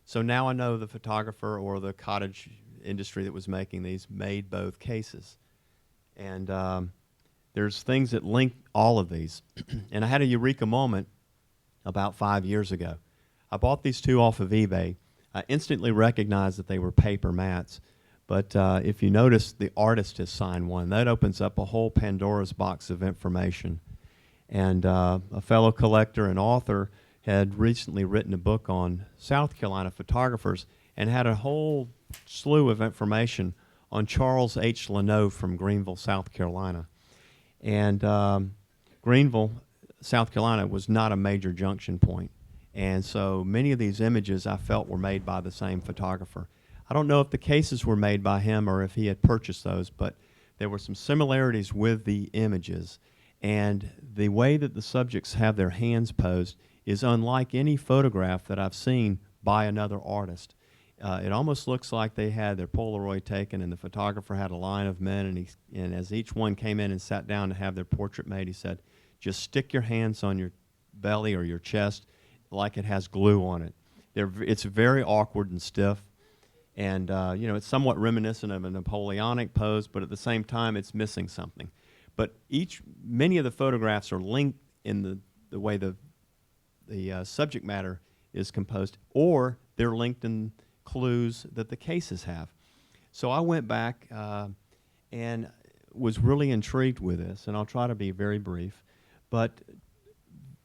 So now I know the photographer or the cottage industry that was making these made both cases. And there's things that link all of these. And I had a eureka moment about 5 years ago. I bought these two off of eBay. I instantly recognized that they were paper mats. But if you notice, the artist has signed one. That opens up a whole Pandora's box of information. And a fellow collector and author had recently written a book on South Carolina photographers and had a whole slew of information on Charles H. Lenoe from Greenville, South Carolina. And Greenville, South Carolina was not a major junction point. And so many of these images I felt were made by the same photographer. I don't know if the cases were made by him or if he had purchased those, but there were some similarities with the images. And the way that the subjects have their hands posed is unlike any photograph that I've seen by another artist. It almost looks like they had their Polaroid taken and the photographer had a line of men, and as each one came in and sat down to have their portrait made, he said, just stick your hands on your belly or your chest like it has glue on it. It's very awkward and stiff, and it's somewhat reminiscent of a Napoleonic pose, but at the same time it's missing something. But many of the photographs are linked in the way the subject matter is composed, or they're linked in clues that the cases have. So I went back and was really intrigued with this, and I'll try to be very brief, but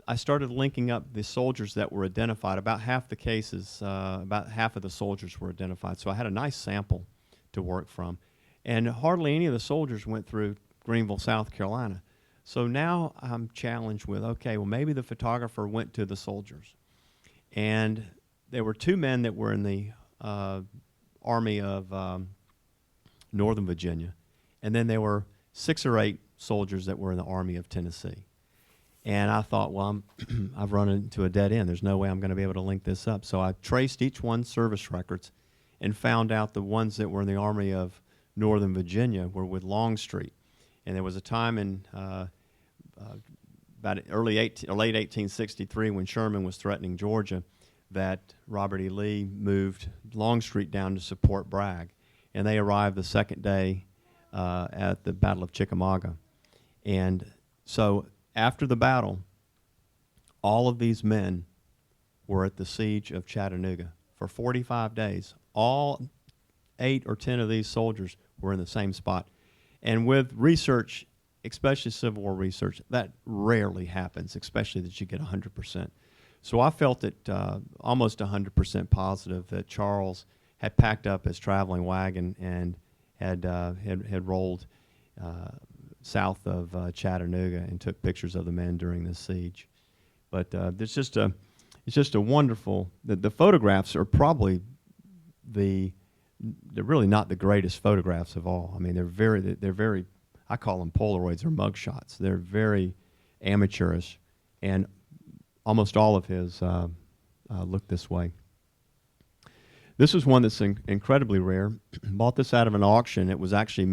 I started linking up the soldiers that were identified. About half the cases, about half of the soldiers were identified, so I had a nice sample to work from. And hardly any of the soldiers went through Greenville, South Carolina. So now I'm challenged with, okay, well, maybe the photographer went to the soldiers. And there were two men that were in the Army of Northern Virginia, and then there were 6 or 8 soldiers that were in the Army of Tennessee. And I thought, well, I've run into a dead end. There's no way I'm going to be able to link this up. So I traced each one's service records and found out the ones that were in the Army of Northern Virginia were with Longstreet. And there was a time in about late 1863 when Sherman was threatening Georgia that Robert E. Lee moved Longstreet down to support Bragg. And they arrived the second day at the Battle of Chickamauga. And so after the battle, all of these men were at the siege of Chattanooga for 45 days. All 8 or 10 of these soldiers were in the same spot. And with research, especially Civil War research, that rarely happens, especially that you get 100%. So I felt it almost 100% positive that Charles had packed up his traveling wagon and had rolled south of Chattanooga and took pictures of the men during the siege. But it's just a wonderful. The photographs are probably they're really not the greatest photographs of all. I mean, they're very. I call them Polaroids or mug shots. They're very amateurish, and almost all of his look this way. This is one that's incredibly rare. Bought this out of an auction. It was actually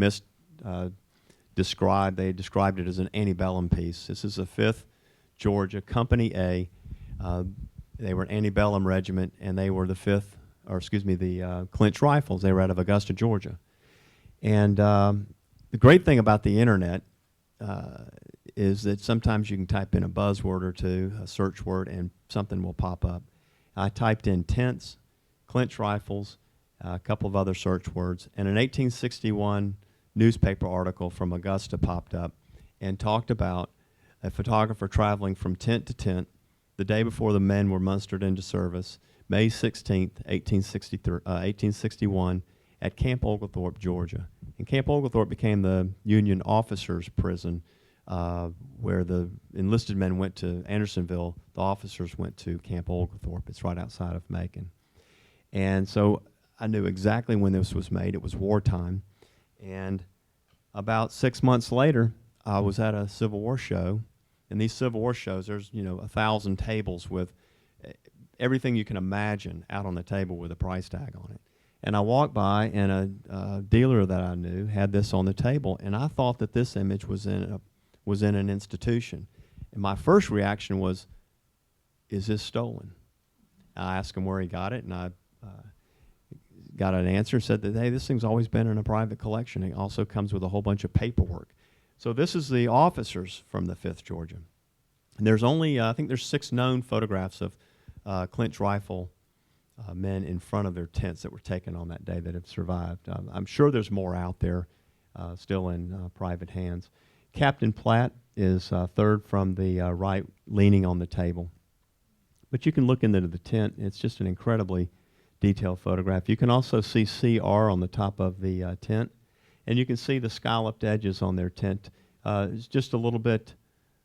described. They described it as an antebellum piece. This is a 5th Georgia Company A. They were an antebellum regiment, and they were the 5th Clinch rifles. They were out of Augusta, Georgia. And the great thing about the internet is that sometimes you can type in a buzzword or two, a search word, and something will pop up. I typed in tents, Clinch rifles, a couple of other search words, and an 1861 newspaper article from Augusta popped up and talked about a photographer traveling from tent to tent the day before the men were mustered into service, May 16th, 1861, at Camp Oglethorpe, Georgia. And Camp Oglethorpe became the Union officers' prison, where the enlisted men went to Andersonville. The officers went to Camp Oglethorpe. It's right outside of Macon. And so I knew exactly when this was made. It was wartime. And about 6 months later, I was at a Civil War show. And these Civil War shows, there's 1,000 tables with everything you can imagine out on the table with a price tag on it. And I walked by, and a dealer that I knew had this on the table, and I thought that this image was in an institution. And my first reaction was, "Is this stolen?" I asked him where he got it, and I got an answer. Said that, hey, this thing's always been in a private collection. It also comes with a whole bunch of paperwork. So this is the officers from the 5th Georgia. And there's only, I think there's 6 known photographs of Clinch rifle men in front of their tents that were taken on that day that have survived. I'm sure there's more out there still in private hands. Captain Platt is third from the right, leaning on the table. But you can look into the tent. It's just an incredibly detailed photograph. You can also see CR on the top of the tent, and you can see the scalloped edges on their tent. It's just a little bit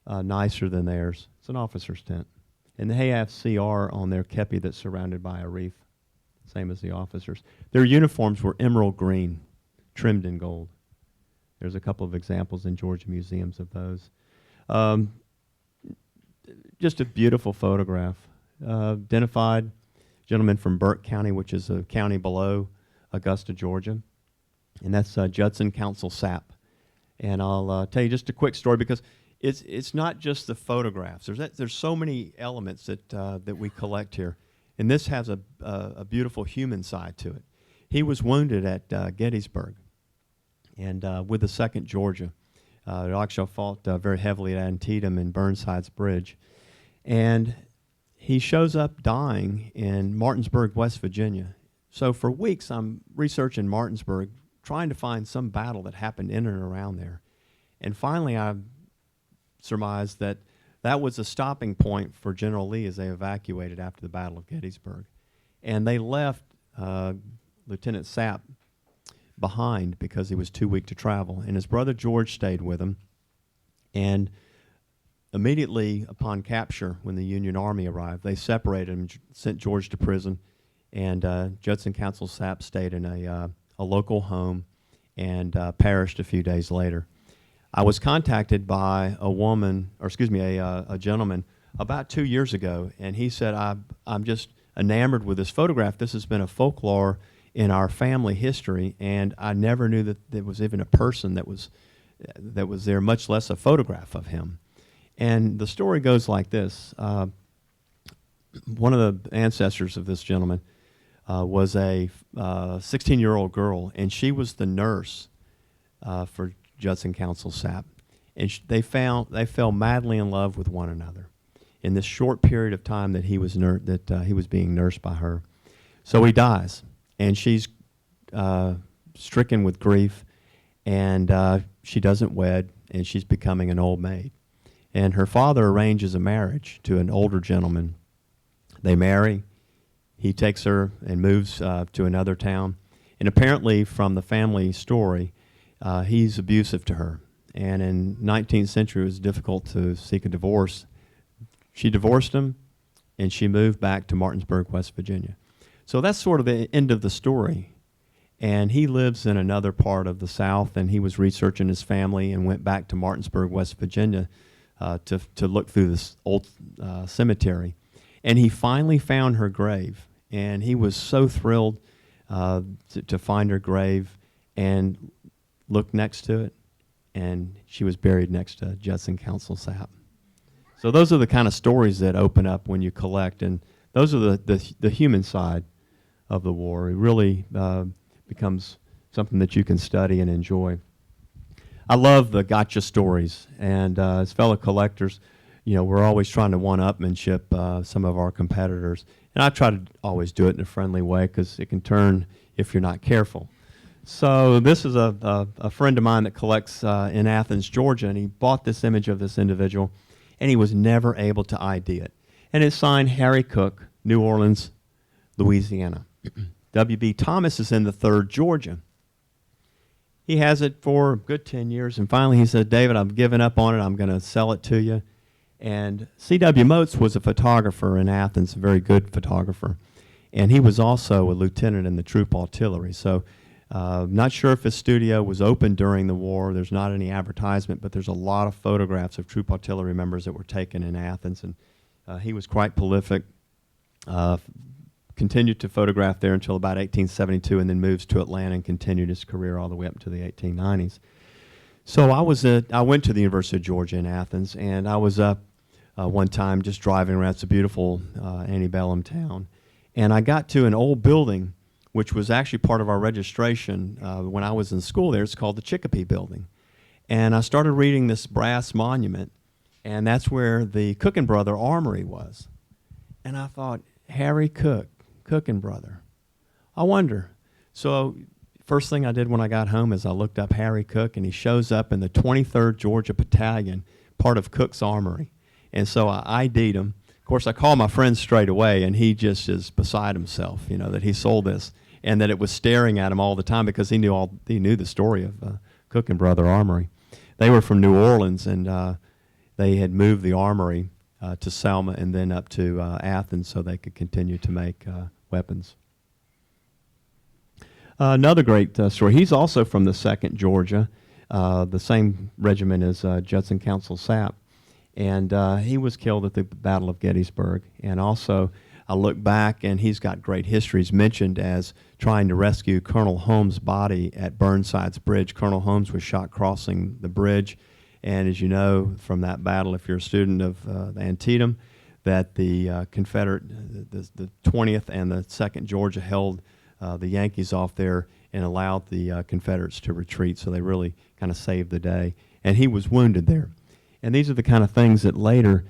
nicer than theirs. It's an officer's tent. And they have CR on their kepi that's surrounded by a reef, same as the officers. Their uniforms were emerald green, trimmed in gold. There's a couple of examples in Georgia museums of those. Just a beautiful photograph. Identified gentleman from Burke County, which is a county below Augusta, Georgia. And that's Judson Council Sapp. And I'll tell you just a quick story, because it's not just the photographs. There's so many elements that we collect here. And this has a beautiful human side to it. He was wounded at Gettysburg and with the 2nd Georgia. Actually fought very heavily at Antietam and Burnside's Bridge. And he shows up dying in Martinsburg, West Virginia. So for weeks I'm researching Martinsburg, trying to find some battle that happened in and around there. And finally I surmised that that was a stopping point for General Lee as they evacuated after the Battle of Gettysburg. And they left Lieutenant Sapp behind because he was too weak to travel. And his brother George stayed with him. And immediately upon capture, when the Union Army arrived, they separated him, sent George to prison, and Judson Council Sapp stayed in a local home and perished a few days later. I was contacted by a gentleman about 2 years ago, and he said, I'm just enamored with this photograph. This has been a folklore in our family history, and I never knew that there was even a person that was there, much less a photograph of him. And the story goes like this. One of the ancestors of this gentleman was a 16-year-old girl, and she was the nurse for Judson Council Sapp. And they fell madly in love with one another in this short period of time that he was being nursed by her. So he dies, and she's stricken with grief, and she doesn't wed, and she's becoming an old maid. And her father arranges a marriage to an older gentleman. They marry. He takes her and moves to another town. And apparently, from the family story, he's abusive to her. And in 19th century, it was difficult to seek a divorce. She divorced him, and she moved back to Martinsburg, West Virginia. So that's sort of the end of the story. And he lives in another part of the South, and he was researching his family and went back to Martinsburg, West Virginia, to look through this old cemetery. And he finally found her grave, and he was so thrilled to find her grave and looked next to it, and she was buried next to Judson Council Sapp. So those are the kind of stories that open up when you collect, and those are the human side of the war. It really becomes something that you can study and enjoy. I love the gotcha stories, and as fellow collectors, you know, we're always trying to one-upmanship some of our competitors, and I try to always do it in a friendly way because it can turn if you're not careful. So this is a friend of mine that collects in Athens, Georgia, and he bought this image of this individual, and he was never able to ID it. And it's signed Harry Cook, New Orleans, Louisiana. W.B. Thomas is in the 3rd Georgia. He has it for a good 10 years, and finally he said, David, I've given up on it. I'm going to sell it to you. And C.W. Motes was a photographer in Athens, a very good photographer. And he was also a lieutenant in the troop artillery. So not sure if his studio was open during the war. There's not any advertisement, but there's a lot of photographs of troop artillery members that were taken in Athens. And he was quite prolific, continued to photograph there until about 1872, and then moves to Atlanta and continued his career all the way up to the 1890s. So I went to the University of Georgia in Athens, and I was up one time just driving around. It's a beautiful antebellum town. And I got to an old building, which was actually part of our registration when I was in school there. It's called the Chicopee Building. And I started reading this brass monument, and that's where the Cook and Brother Armory was. And I thought, Harry Cook, Cook and Brother. I wonder. So first thing I did when I got home is I looked up Harry Cook, and he shows up in the 23rd Georgia Battalion, part of Cook's Armory. And so I ID'd him. Of course, I called my friend straight away, and he just is beside himself, you know, that he sold this and that it was staring at him all the time because he knew the story of Cook and Brother Armory. They were from New Orleans, and they had moved the armory to Selma and then up to Athens so they could continue to make weapons. Another great story. He's also from the 2nd Georgia, the same regiment as Judson Council Sapp. And he was killed at the Battle of Gettysburg. And also, I look back, and he's got great history. He's mentioned as trying to rescue Colonel Holmes' body at Burnside's Bridge. Colonel Holmes was shot crossing the bridge. And as you know from that battle, if you're a student of the Antietam, that the Confederate, the 20th and the 2nd Georgia held the Yankees off there and allowed the Confederates to retreat. So they really kind of saved the day. And he was wounded there. And these are the kind of things that later,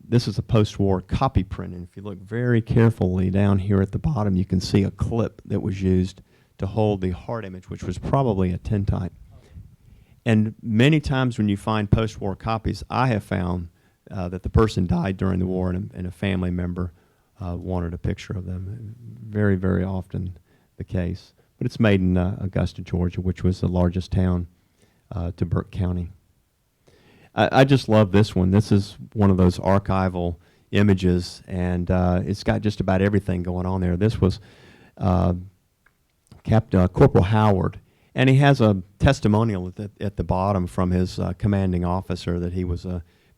this is a post-war copy print, and if you look very carefully down here at the bottom, you can see a clip that was used to hold the heart image, which was probably a tintype. And many times when you find post-war copies, I have found that the person died during the war, and a family member wanted a picture of them. Very, very often the case. But it's made in Augusta, Georgia, which was the largest town to Burke County. I just love this one. This is one of those archival images, and it's got just about everything going on there. This was Corporal Howard, and he has a testimonial at the bottom from his commanding officer that he was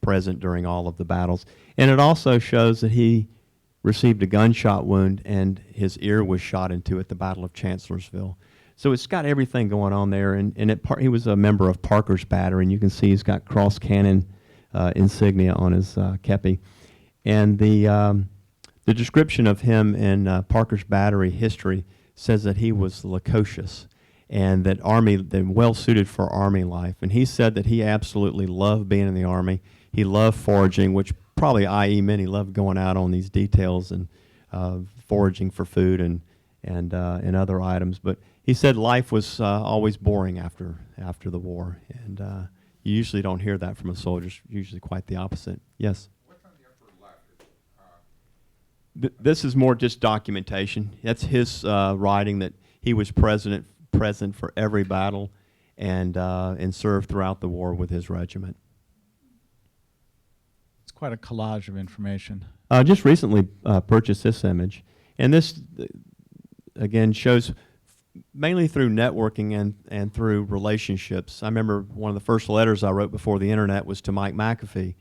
present during all of the battles. And it also shows that he received a gunshot wound and his ear was shot into at the Battle of Chancellorsville. So it's got everything going on there, and he was a member of Parker's Battery, and you can see he's got cross cannon insignia on his kepi. And the description of him in Parker's Battery history says that he was loquacious and that they're well suited for Army life. And he said that he absolutely loved being in the Army. He loved foraging, which probably, i.e., many loved going out on these details and foraging for food and other items. But he said life was always boring after the war, and you usually don't hear that from a soldier. It's usually quite the opposite. Yes? What's on the upper left? This is more just documentation. That's his writing that he was present for every battle and served throughout the war with his regiment. It's quite a collage of information. Just recently purchased this image, and this, again, shows mainly through networking and through relationships. I remember one of the first letters I wrote before the internet was to Mike McAfee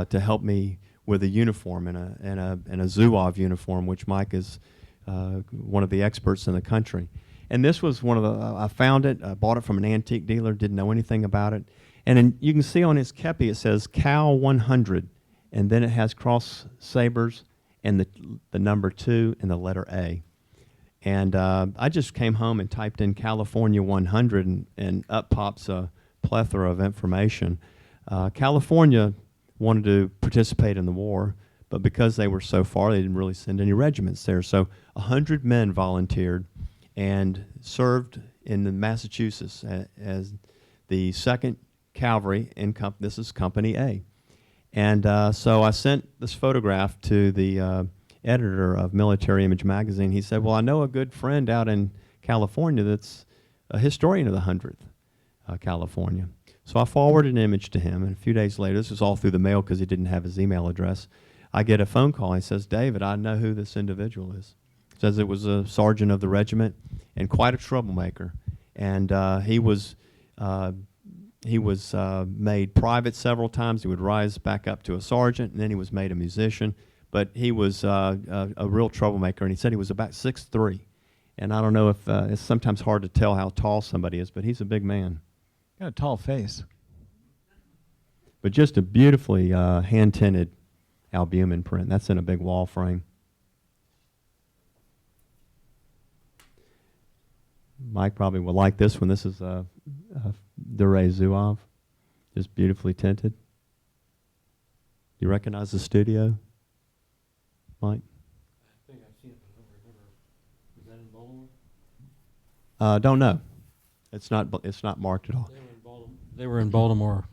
to help me with a uniform and a Zouave uniform, which Mike is one of the experts in the country. And this was one of the, I found it, I bought it from an antique dealer, didn't know anything about it. And you can see on his kepi it says Cal 100, and then it has cross sabers and the number 2 and the letter A. And I just came home and typed in California 100, and up pops a plethora of information. California wanted to participate in the war, but because they were so far, they didn't really send any regiments there. So 100 men volunteered and served in the Massachusetts as the 2nd Cavalry in this is Company A. And so I sent this photograph to the editor of Military Image magazine. He said, well, I know a good friend out in California that's a historian of the 100th California. So I forwarded an image to him, and a few days later, this was all through the mail because he didn't have his email address, I get a phone call. He says, David, I know who this individual is. Says it was a sergeant of the regiment and quite a troublemaker. And he was made private several times. He would rise back up to a sergeant, and then he was made a musician. But he was a real troublemaker, and he said he was about 6'3". And I don't know if it's sometimes hard to tell how tall somebody is, but he's a big man. Got a tall face. But just a beautifully hand-tinted albumin print. That's in a big wall frame. Mike probably will like this one. This is Dure Zouave, just beautifully tinted. You recognize the studio, Mike? I think I've seen it, but I don't remember. Is that in Baltimore? Don't know. It's not marked at all. They were in Baltimore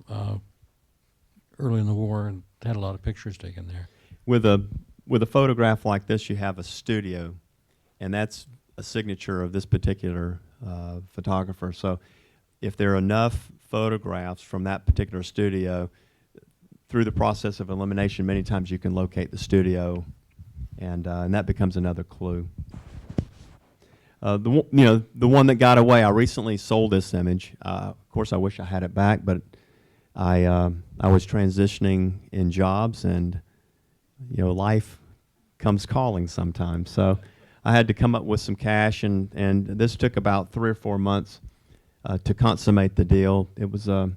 early in the war and had a lot of pictures taken there. With a photograph like this, you have a studio, and that's a signature of this particular photographer. So if there are enough photographs from that particular studio, through the process of elimination, many times you can locate the studio, and that becomes another clue. The one that got away, I recently sold this image. Of course, I wish I had it back, but I was transitioning in jobs, and life comes calling sometimes. So I had to come up with some cash, and this took about 3 or 4 months to consummate the deal. It was a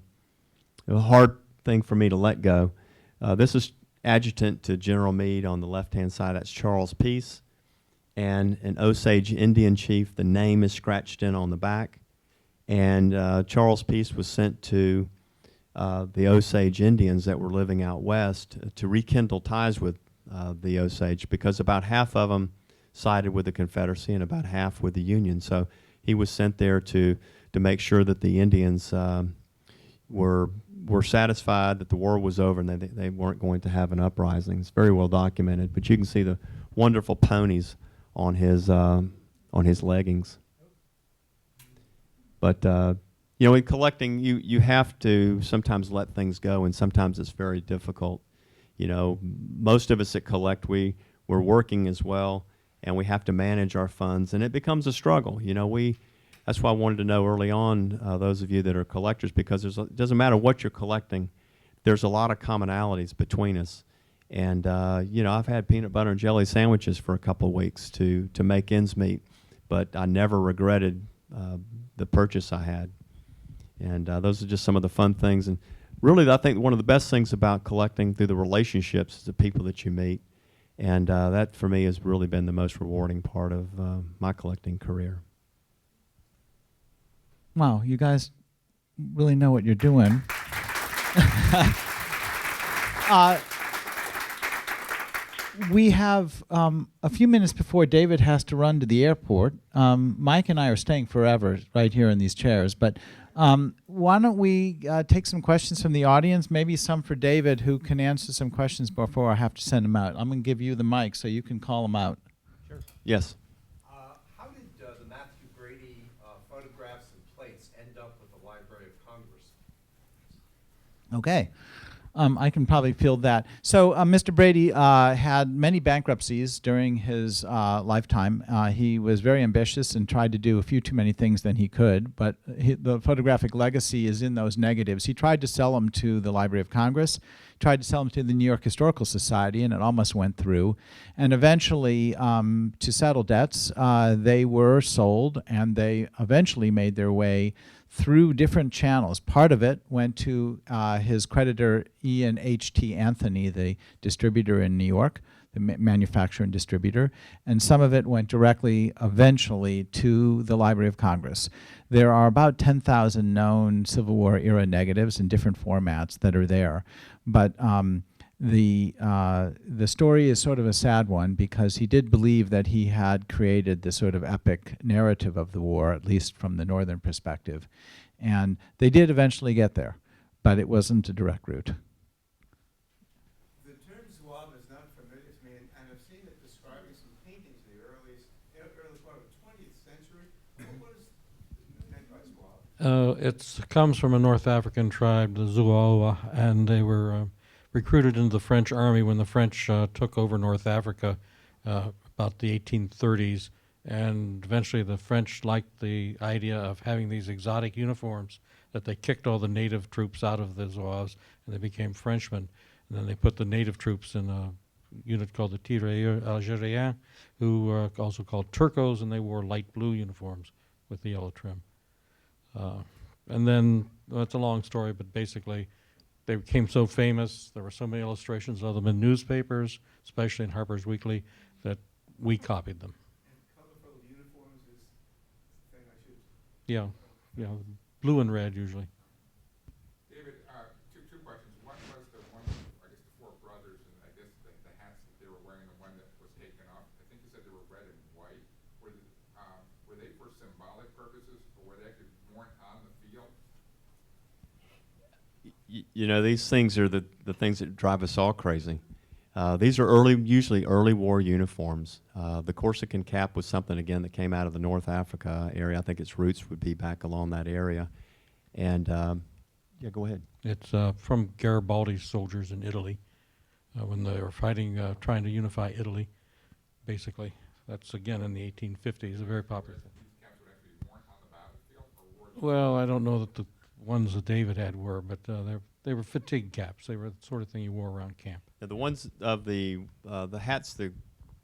hard thing for me to let go. This is adjutant to General Meade on the left-hand side. That's Charles Peace, and an Osage Indian chief. The name is scratched in on the back, and Charles Peace was sent to the Osage Indians that were living out west to rekindle ties with the Osage, because about half of them sided with the Confederacy and about half with the Union. So he was sent there to make sure that the Indians were satisfied that the war was over and they weren't going to have an uprising. It's very well documented, but you can see the wonderful ponies on his leggings. But in collecting, you have to sometimes let things go, and sometimes it's very difficult. Most of us that collect, we're working as well, and we have to manage our funds, and it becomes a struggle. That's why I wanted to know early on, those of you that are collectors, because it doesn't matter what you're collecting, there's a lot of commonalities between us. And I've had peanut butter and jelly sandwiches for a couple of weeks to make ends meet, but I never regretted the purchase I had. And those are just some of the fun things. And really, I think one of the best things about collecting through the relationships is the people that you meet. And that, for me, has really been the most rewarding part of my collecting career. Wow, you guys really know what you're doing. We have a few minutes before David has to run to the airport. Mike and I are staying forever right here in these chairs, but why don't we take some questions from the audience, maybe some for David, who can answer some questions before I have to send them out. I'm going to give you the mic so you can call them out. Sure. Yes. How did the Matthew Brady photographs and plates end up with the Library of Congress? Okay. I can probably field that. So Mr. Brady had many bankruptcies during his lifetime. He was very ambitious and tried to do a few too many things than he could, but the photographic legacy is in those negatives. He tried to sell them to the Library of Congress, tried to sell them to the New York Historical Society, and it almost went through. And eventually, to settle debts, they were sold, and they eventually made their way through different channels. Part of it went to his creditor, Ian H.T. Anthony, the distributor in New York. the manufacturer and distributor, and some of it went directly, eventually, to the Library of Congress. There are about 10,000 known Civil War era negatives in different formats that are there, but the story is sort of a sad one because he did believe that he had created this sort of epic narrative of the war, at least from the northern perspective, and they did eventually get there, but it wasn't a direct route. The term Zouave is not familiar to me, and I've seen it describing some paintings in the early part of the 20th century. What is meant by Zouave? It comes from a North African tribe, the Zouawa, and they were recruited into the French army when the French took over North Africa about the 1830s. And eventually the French liked the idea of having these exotic uniforms, that they kicked all the native troops out of the Zouaves and they became Frenchmen. And then they put the native troops in a unit called the Tirailleurs Algériens, who were also called Turcos, and they wore light blue uniforms with the yellow trim. And then, well, it's a long story, but basically they became so famous, there were so many illustrations of them in newspapers, especially in Harper's Weekly, that we copied them. And colorful uniforms is the thing I should. Yeah, blue and red usually. David, two questions. One was the one, I guess the four brothers, and I guess the hats that they were wearing, the one that was taken off. I think you said they were red and white. Were they for symbolic purposes, or were they actually worn on the field? You know, these things are the things that drive us all crazy. These are usually early war uniforms. The Corsican cap was something, again, that came out of the North Africa area. I think its roots would be back along that area. And, yeah, go ahead. It's from Garibaldi's soldiers in Italy when they were fighting, trying to unify Italy, basically. That's, again, in the 1850s, a very popular thing. These caps would actually be worn on the battlefield, or were they? Well, I don't know that the ones that David had were, but they were fatigue caps. They were the sort of thing you wore around camp. Now, the ones of the hats the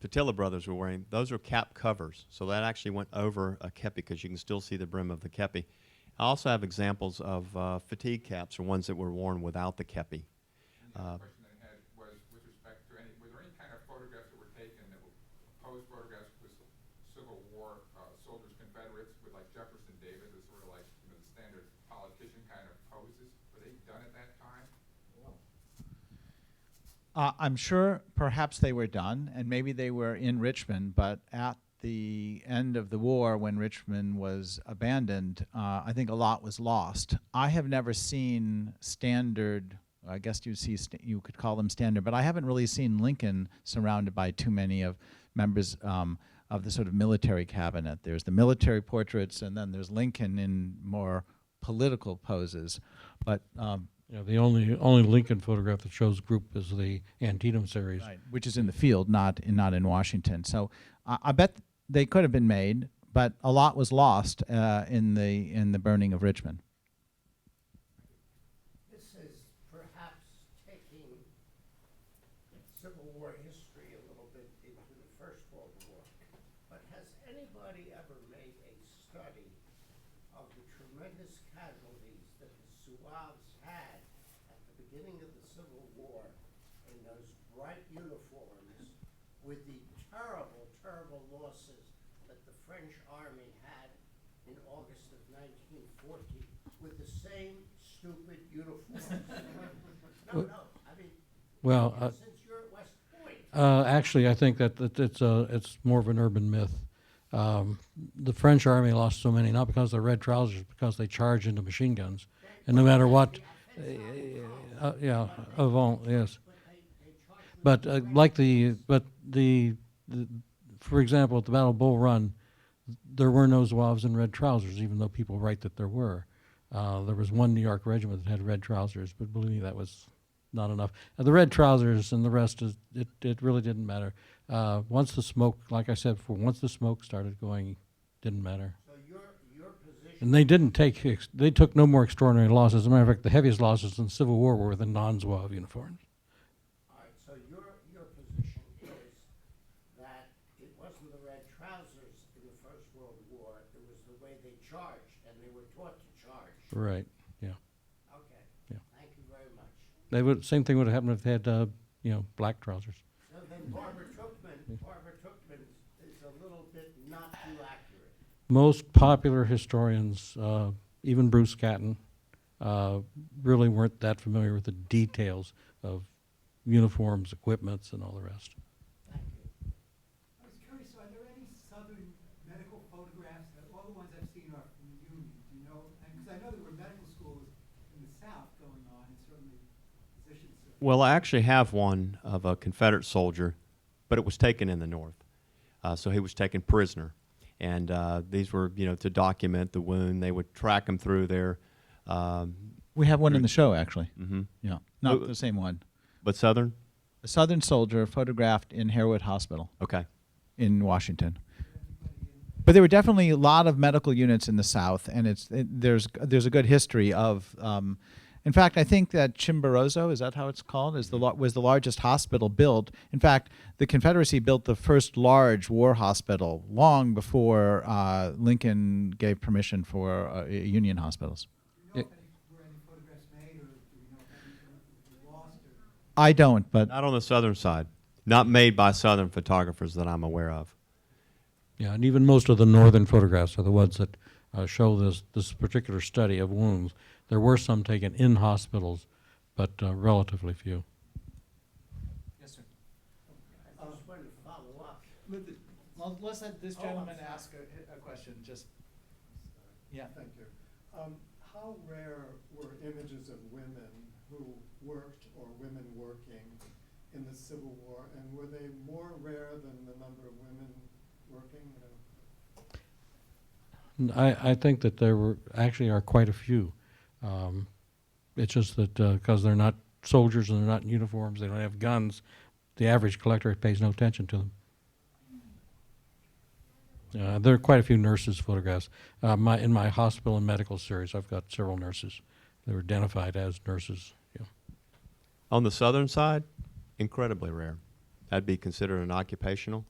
Patilla brothers were wearing, those are cap covers. So that actually went over a kepi because you can still see the brim of the kepi. I also have examples of fatigue caps, or ones that were worn without the kepi. The other question I had was with respect to were there any kind of photographs that were taken that were posed photographs with Civil War soldiers, Confederates, with like Jefferson Davis as sort of like the standard politician kind of poses? Were they done at that time? I'm sure perhaps they were done, and maybe they were in Richmond, but at the end of the war, when Richmond was abandoned, I think a lot was lost. I have never seen standard, I guess you could call them standard, but I haven't really seen Lincoln surrounded by too many of members of the sort of military cabinet. There's the military portraits, and then there's Lincoln in more political poses. But Yeah, the only Lincoln photograph that shows group is the Antietam series. right, which is in the field, not in Washington. So I bet they could have been made, but a lot was lost in the burning of Richmond. This is perhaps taking Civil War history a little bit into the First World War, but has anybody ever made a study of the tremendous casualties that the Zouaves had at the beginning of the Civil War in those bright uniforms with the terrible, terrible losses that the French army had in August of 1940 with the same stupid uniforms? No, I mean, Well, since you're at West Point. actually, I think that it's more of an urban myth. The French army lost so many, not because of red trousers, because they charged into machine guns, and no matter what, yeah, Vaughan, yes. But for example, at the Battle of Bull Run, there were no Zouaves in red trousers, even though people write that there were. There was one New York regiment that had red trousers, but believe me, that was not enough. The red trousers and the rest, it really didn't matter. Once the smoke, like I said before, once the smoke started going, it didn't matter. So your position. And they took no more extraordinary losses. As a matter of fact, the heaviest losses in the Civil War were the non-Zouave uniforms. All right, so your position is that it wasn't the red trousers in the First World War, it was the way they charged, and they were taught to charge. Right, yeah. Okay. Yeah. Thank you very much. Same thing would have happened if they had, black trousers. So then Barbara Tuchman is a little bit not too accurate. Most popular historians, even Bruce Catton, really weren't that familiar with the details of uniforms, equipments, and all the rest. Thank you. I was curious, are there any Southern medical photographs? All the ones I've seen are from the Union, do you know? Because I know there were medical schools in the South going on, and certainly physicians. Well, I actually have one of a Confederate soldier, but it was taken in the North. So he was taken prisoner. And these were, to document the wound. They would track him through there. We have one in the show, actually. Hmm. Yeah, not Oh, the same one. But Southern? A Southern soldier photographed in Harewood Hospital Okay. in Washington. But there were definitely a lot of medical units in the South, and there's a good history of. In fact, I think that Chimborazo, is that how it's called, was the largest hospital built. In fact, the Confederacy built the first large war hospital long before Lincoln gave permission for Union hospitals. Do you know if were any photographs made, or do we know if any were lost? I don't, but Not on the Southern side. Not made by Southern photographers that I'm aware of. Yeah, and even most of the northern photographs are the ones that show this particular study of wounds. There were some taken in hospitals, but relatively few. yes, sir. I just wanted to follow up. Well, let's let this gentleman ask a question. Just yeah. Thank you. How rare were images of women who worked or women working in the Civil War, and were they more rare than the number of women working? I think that there are quite a few. It's just that because they're not soldiers and they're not in uniforms, they don't have guns, the average collector pays no attention to them. There are quite a few nurses' photographs. In my hospital and medical series, I've got several nurses that were identified as nurses. Yeah. On the Southern side, incredibly rare. That'd be considered an occupational.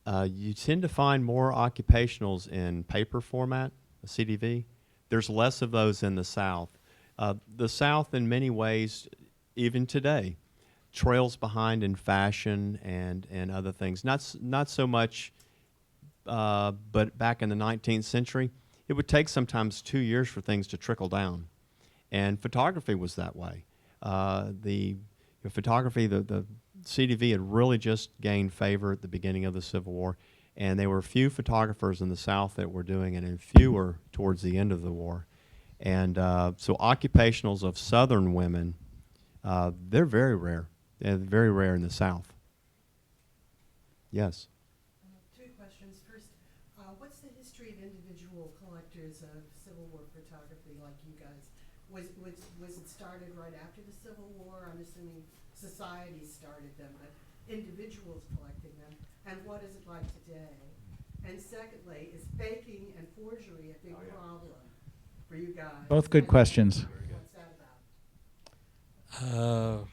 You tend to find more occupationals in paper format, a CDV. There's less of those in the South. The South, in many ways, even today, trails behind in fashion and other things. Not so much, but back in the 19th century, it would take sometimes 2 years for things to trickle down. And photography was that way. The CDV had really just gained favor at the beginning of the Civil War, and there were few photographers in the South that were doing it, and fewer towards the end of the war. And so occupationals of Southern women, they're very rare. They're very rare in the South. Yes. Two questions. First, what's the history of individual collectors of Civil War photography like you guys? Was it started right after the Civil War? I'm assuming societies started them, but individuals collecting them. And what is it like today? And secondly, is faking and forgery a big problem for you guys? Both good questions. What's that about?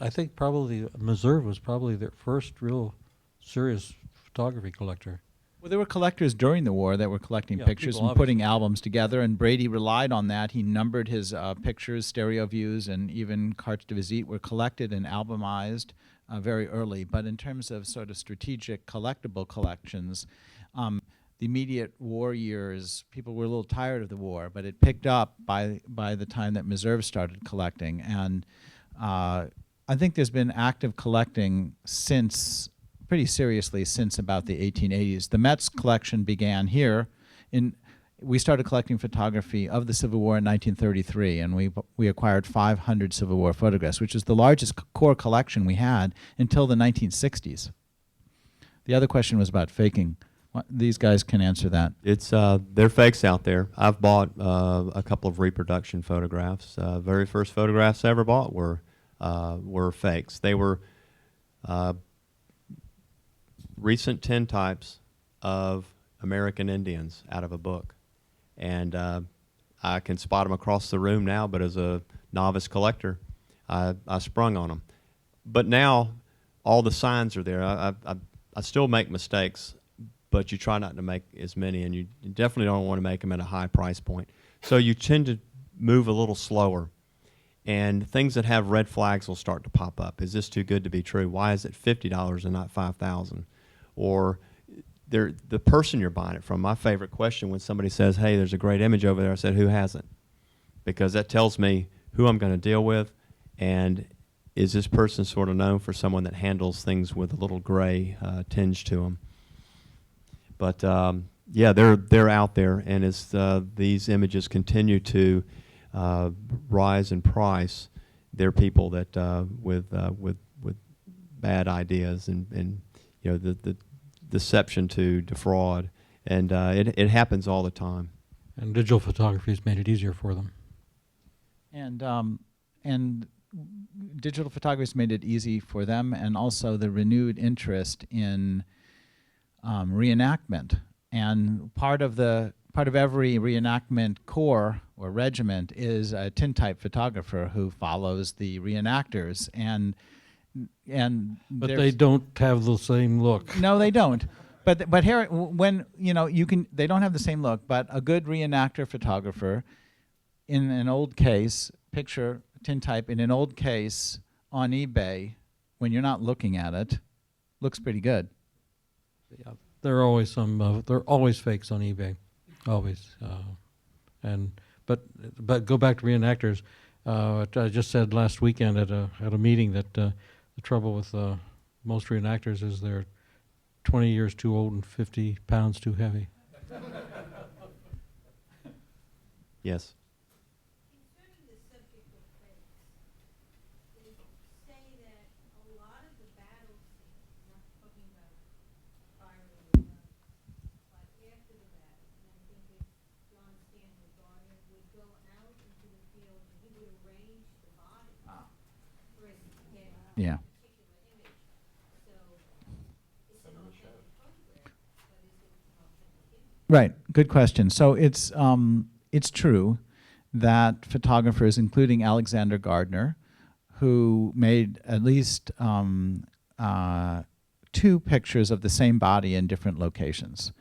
I think probably Meserve was probably their first real serious photography collector. Well, there were collectors during the war that were collecting Yeah, pictures people and putting albums together, and Brady relied on that. He numbered his pictures, stereo views, and even cartes de visite were collected and albumized very early. But in terms of sort of strategic collectible collections, the immediate war years, people were a little tired of the war, but it picked up by the time that Meserve started collecting. And I think there's been active collecting pretty seriously since about the 1880s. The Met's collection began here. We started collecting photography of the Civil War in 1933, and we acquired 500 Civil War photographs, which is the largest core collection we had until the 1960s. The other question was about faking. These guys can answer that. It's there are fakes out there. I've bought a couple of reproduction photographs. Very first photographs I ever bought were fakes. They were recent tintypes of American Indians out of a book, and I can spot them across the room now. But as a novice collector, I sprung on them. But now all the signs are there. I still make mistakes, but you try not to make as many, and you definitely don't want to make them at a high price point. So you tend to move a little slower. and things that have red flags will start to pop up. Is this too good to be true? Why is it $50 and not $5,000? Or the person you're buying it from. My favorite question when somebody says, hey, there's a great image over there, I said, who hasn't? Because that tells me who I'm going to deal with, and is this person sort of known for someone that handles things with a little gray tinge to them. But yeah, they're out there, and as these images continue to rise in price, there are people that with bad ideas and you know the deception to defraud, and it happens all the time. And digital photography has made it easier for them. And digital photography has made it easy for them, and also the renewed interest in reenactment. And part of every reenactment corps or regiment is a tintype photographer who follows the reenactors, and But they don't have the same look. no, they don't. But here, when they don't have the same look. But a good reenactor photographer, in an old case, picture tintype in an old case on eBay, when you're not looking at it, looks pretty good. Yeah, there are always there are always fakes on eBay, always. But go back to reenactors. I just said last weekend at a meeting that the trouble with most reenactors is they're 20 years too old and 50 pounds too heavy. Yes. Concerning the subject of fakes, they say that a lot of the battle scenes, not talking about firing the guns, but after the battle, and I think it's John Stanley Gardner would go out into the field and he would arrange the bodies for us to get Yeah. a particular image. So it's an authentic photograph, but is it an authentic image? Right. Good question. So it's true that photographers, including Alexander Gardner, who made at least 2 pictures of the same body in different locations.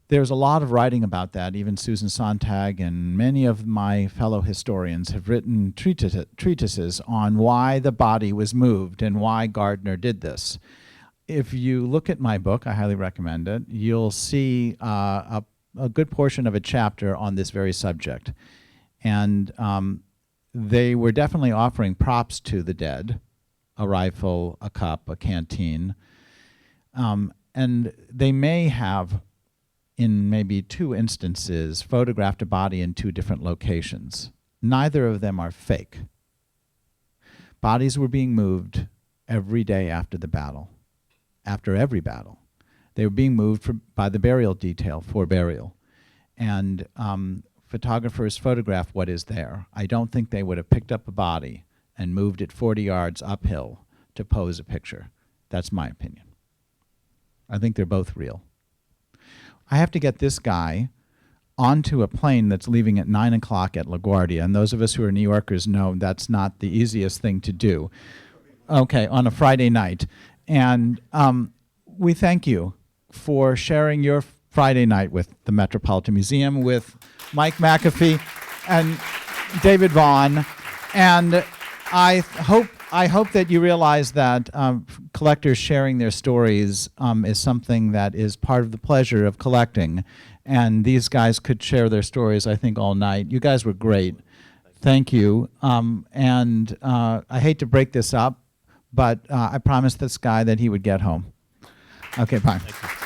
There's a lot of writing about that. Even Susan Sontag and many of my fellow historians have written treatises on why the body was moved and why Gardner did this. If you look at my book, I highly recommend it, you'll see a good portion of a chapter on this very subject. And they were definitely offering props to the dead, a rifle, a cup, a canteen. And they may have, in maybe 2 instances, photographed a body in 2 different locations. Neither of them are fake. Bodies were being moved every day after the battle, after every battle. They were being moved by the burial detail for burial. And photographers photograph what is there. I don't think they would have picked up a body and moved it 40 yards uphill to pose a picture. That's my opinion. I think they're both real. I have to get this guy onto a plane that's leaving at 9 o'clock at LaGuardia, and those of us who are New Yorkers know that's not the easiest thing to do. Okay, on a Friday night. And we thank you for sharing your Friday night with the Metropolitan Museum, with Mike McAfee and David Vaughan. And I hope that you realize that collectors sharing their stories is something that is part of the pleasure of collecting. And these guys could share their stories, I think, all night. You guys were great. Thank you. And I hate to break this up, but I promised this guy that he would get home. Okay, bye. Thank you.